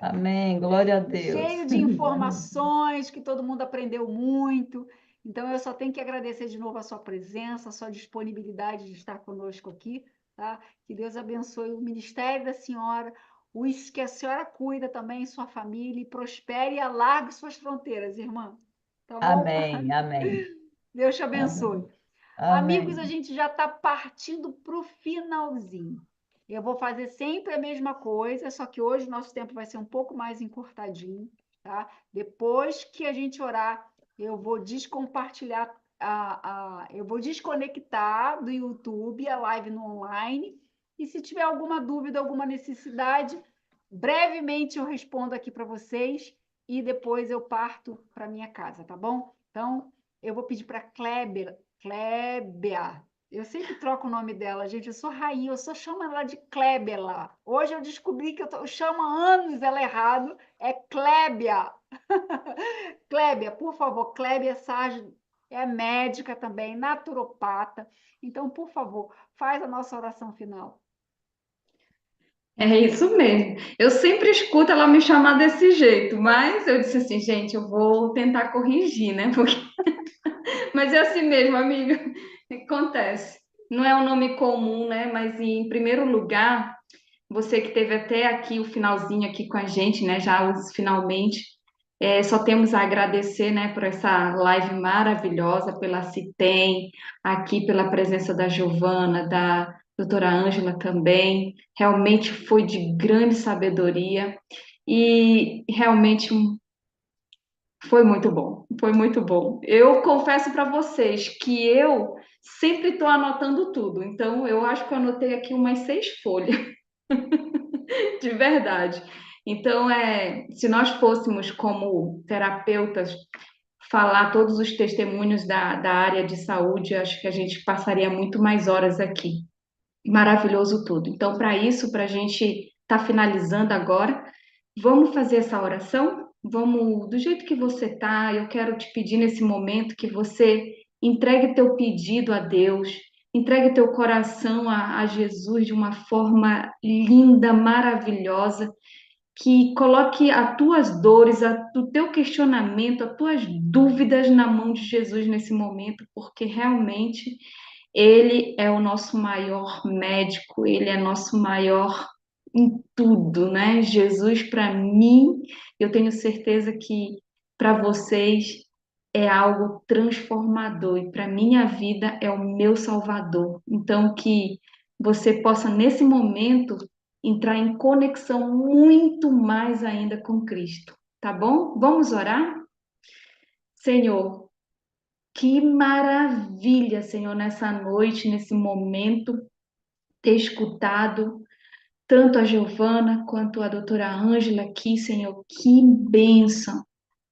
[SPEAKER 4] Amém, glória a Deus.
[SPEAKER 2] Cheio de informações, que todo mundo aprendeu muito. Então, eu só tenho que agradecer de novo a sua presença, a sua disponibilidade de estar conosco aqui, tá? Que Deus abençoe o ministério da senhora, os que a senhora cuida também, sua família, e prospere e alargue suas fronteiras, irmã. Tá bom?
[SPEAKER 4] Amém, amém,
[SPEAKER 2] Deus te
[SPEAKER 4] amém,
[SPEAKER 2] abençoe. Amigos, a
[SPEAKER 4] amém.
[SPEAKER 2] gente já está partindo para o finalzinho. Eu vou fazer sempre a mesma coisa, só que hoje o nosso tempo vai ser um pouco mais encurtadinho, tá? Depois que a gente orar, eu vou descompartilhar, eu vou desconectar do YouTube a live no online. E se tiver alguma dúvida, alguma necessidade, brevemente eu respondo aqui para vocês e depois eu parto para minha casa, tá bom? Então, eu vou pedir para Klébia. Eu sempre troco o nome dela, gente. Eu sou rainha, eu só chamo ela de Klébia lá. Hoje eu descobri que eu chamo há anos ela errado. É Klébia. Klébia, por favor, Klébia Sargent é médica também, naturopata. Então, por favor, faz a nossa oração final.
[SPEAKER 1] É isso mesmo. Eu sempre escuto ela me chamar desse jeito, mas eu disse assim, gente, eu vou tentar corrigir, né? Porque... Mas é assim mesmo, amiga. Acontece. Não é um nome comum, né? Mas em primeiro lugar, você que teve até aqui o finalzinho aqui com a gente, né? Já os finalmente. Só temos a agradecer, né, por essa live maravilhosa, pela Citem, aqui pela presença da Giovana, da doutora Ângela também. Realmente foi de grande sabedoria e realmente foi muito bom, foi muito bom. Eu confesso para vocês que eu sempre estou anotando tudo, então eu acho que eu anotei aqui umas 6 folhas, de verdade. Então, se nós fôssemos como terapeutas falar todos os testemunhos da área de saúde, acho que a gente passaria muito mais horas aqui. Maravilhoso tudo. Então, para isso, para a gente estar finalizando agora, vamos fazer essa oração? Vamos, do jeito que você está, eu quero te pedir nesse momento que você entregue teu pedido a Deus, entregue teu coração a Jesus de uma forma linda, maravilhosa, que coloque as tuas dores, o teu questionamento, as tuas dúvidas na mão de Jesus nesse momento, porque realmente ele é o nosso maior médico, ele é nosso maior em tudo, né? Jesus, para mim, eu tenho certeza que para vocês é algo transformador e para minha vida é o meu Salvador. Então, que você possa, nesse momento, entrar em conexão muito mais ainda com Cristo, tá bom? Vamos orar? Senhor, que maravilha, Senhor, nessa noite, nesse momento, ter escutado tanto a Giovana quanto a doutora Ângela aqui, Senhor, que bênção.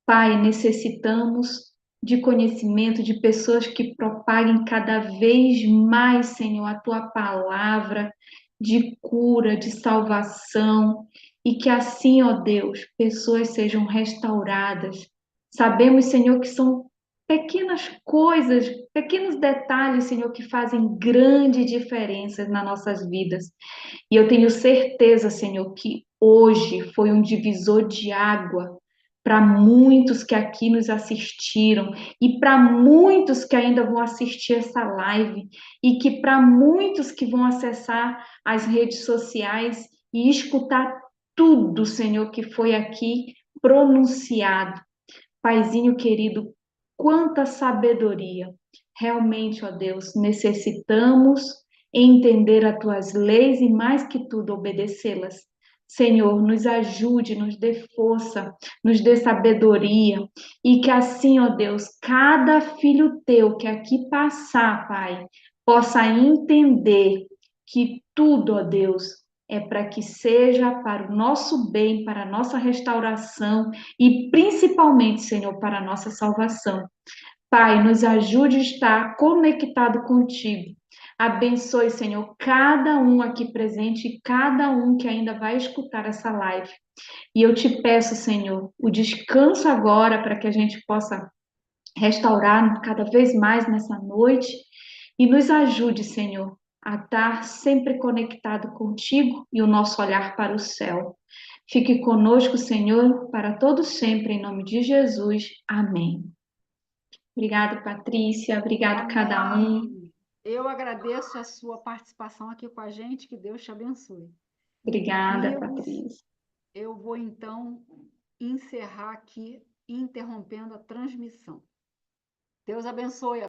[SPEAKER 1] Pai, necessitamos de conhecimento, de pessoas que propaguem cada vez mais, Senhor, a tua palavra de cura, de salvação, e que assim, ó Deus, pessoas sejam restauradas. Sabemos, Senhor, que são pequenas coisas, pequenos detalhes, Senhor, que fazem grande diferença nas nossas vidas. E eu tenho certeza, Senhor, que hoje foi um divisor de água para muitos que aqui nos assistiram e para muitos que ainda vão assistir essa live e que para muitos que vão acessar as redes sociais e escutar tudo, Senhor, que foi aqui pronunciado. Paizinho querido, quanta sabedoria. Realmente, ó Deus, necessitamos entender as tuas leis e, mais que tudo, obedecê-las. Senhor, nos ajude, nos dê força, nos dê sabedoria e que assim, ó Deus, cada filho teu que aqui passar, Pai, possa entender que tudo, ó Deus, é para que seja para o nosso bem, para a nossa restauração e principalmente, Senhor, para a nossa salvação. Pai, nos ajude a estar conectado contigo. Abençoe, Senhor, cada um aqui presente e cada um que ainda vai escutar essa live. E eu te peço, Senhor, o descanso agora para que a gente possa restaurar cada vez mais nessa noite e nos ajude, Senhor, a estar sempre conectado contigo e o nosso olhar para o céu. Fique conosco, Senhor, para todos sempre, em nome de Jesus. Amém. Obrigada, Patrícia. Obrigado cada um.
[SPEAKER 2] Amém. Eu agradeço a sua participação aqui com a gente. Que Deus te abençoe.
[SPEAKER 1] Obrigada,
[SPEAKER 2] Amigos,
[SPEAKER 1] Patrícia.
[SPEAKER 2] eu vou então encerrar aqui, interrompendo a transmissão. Deus abençoe.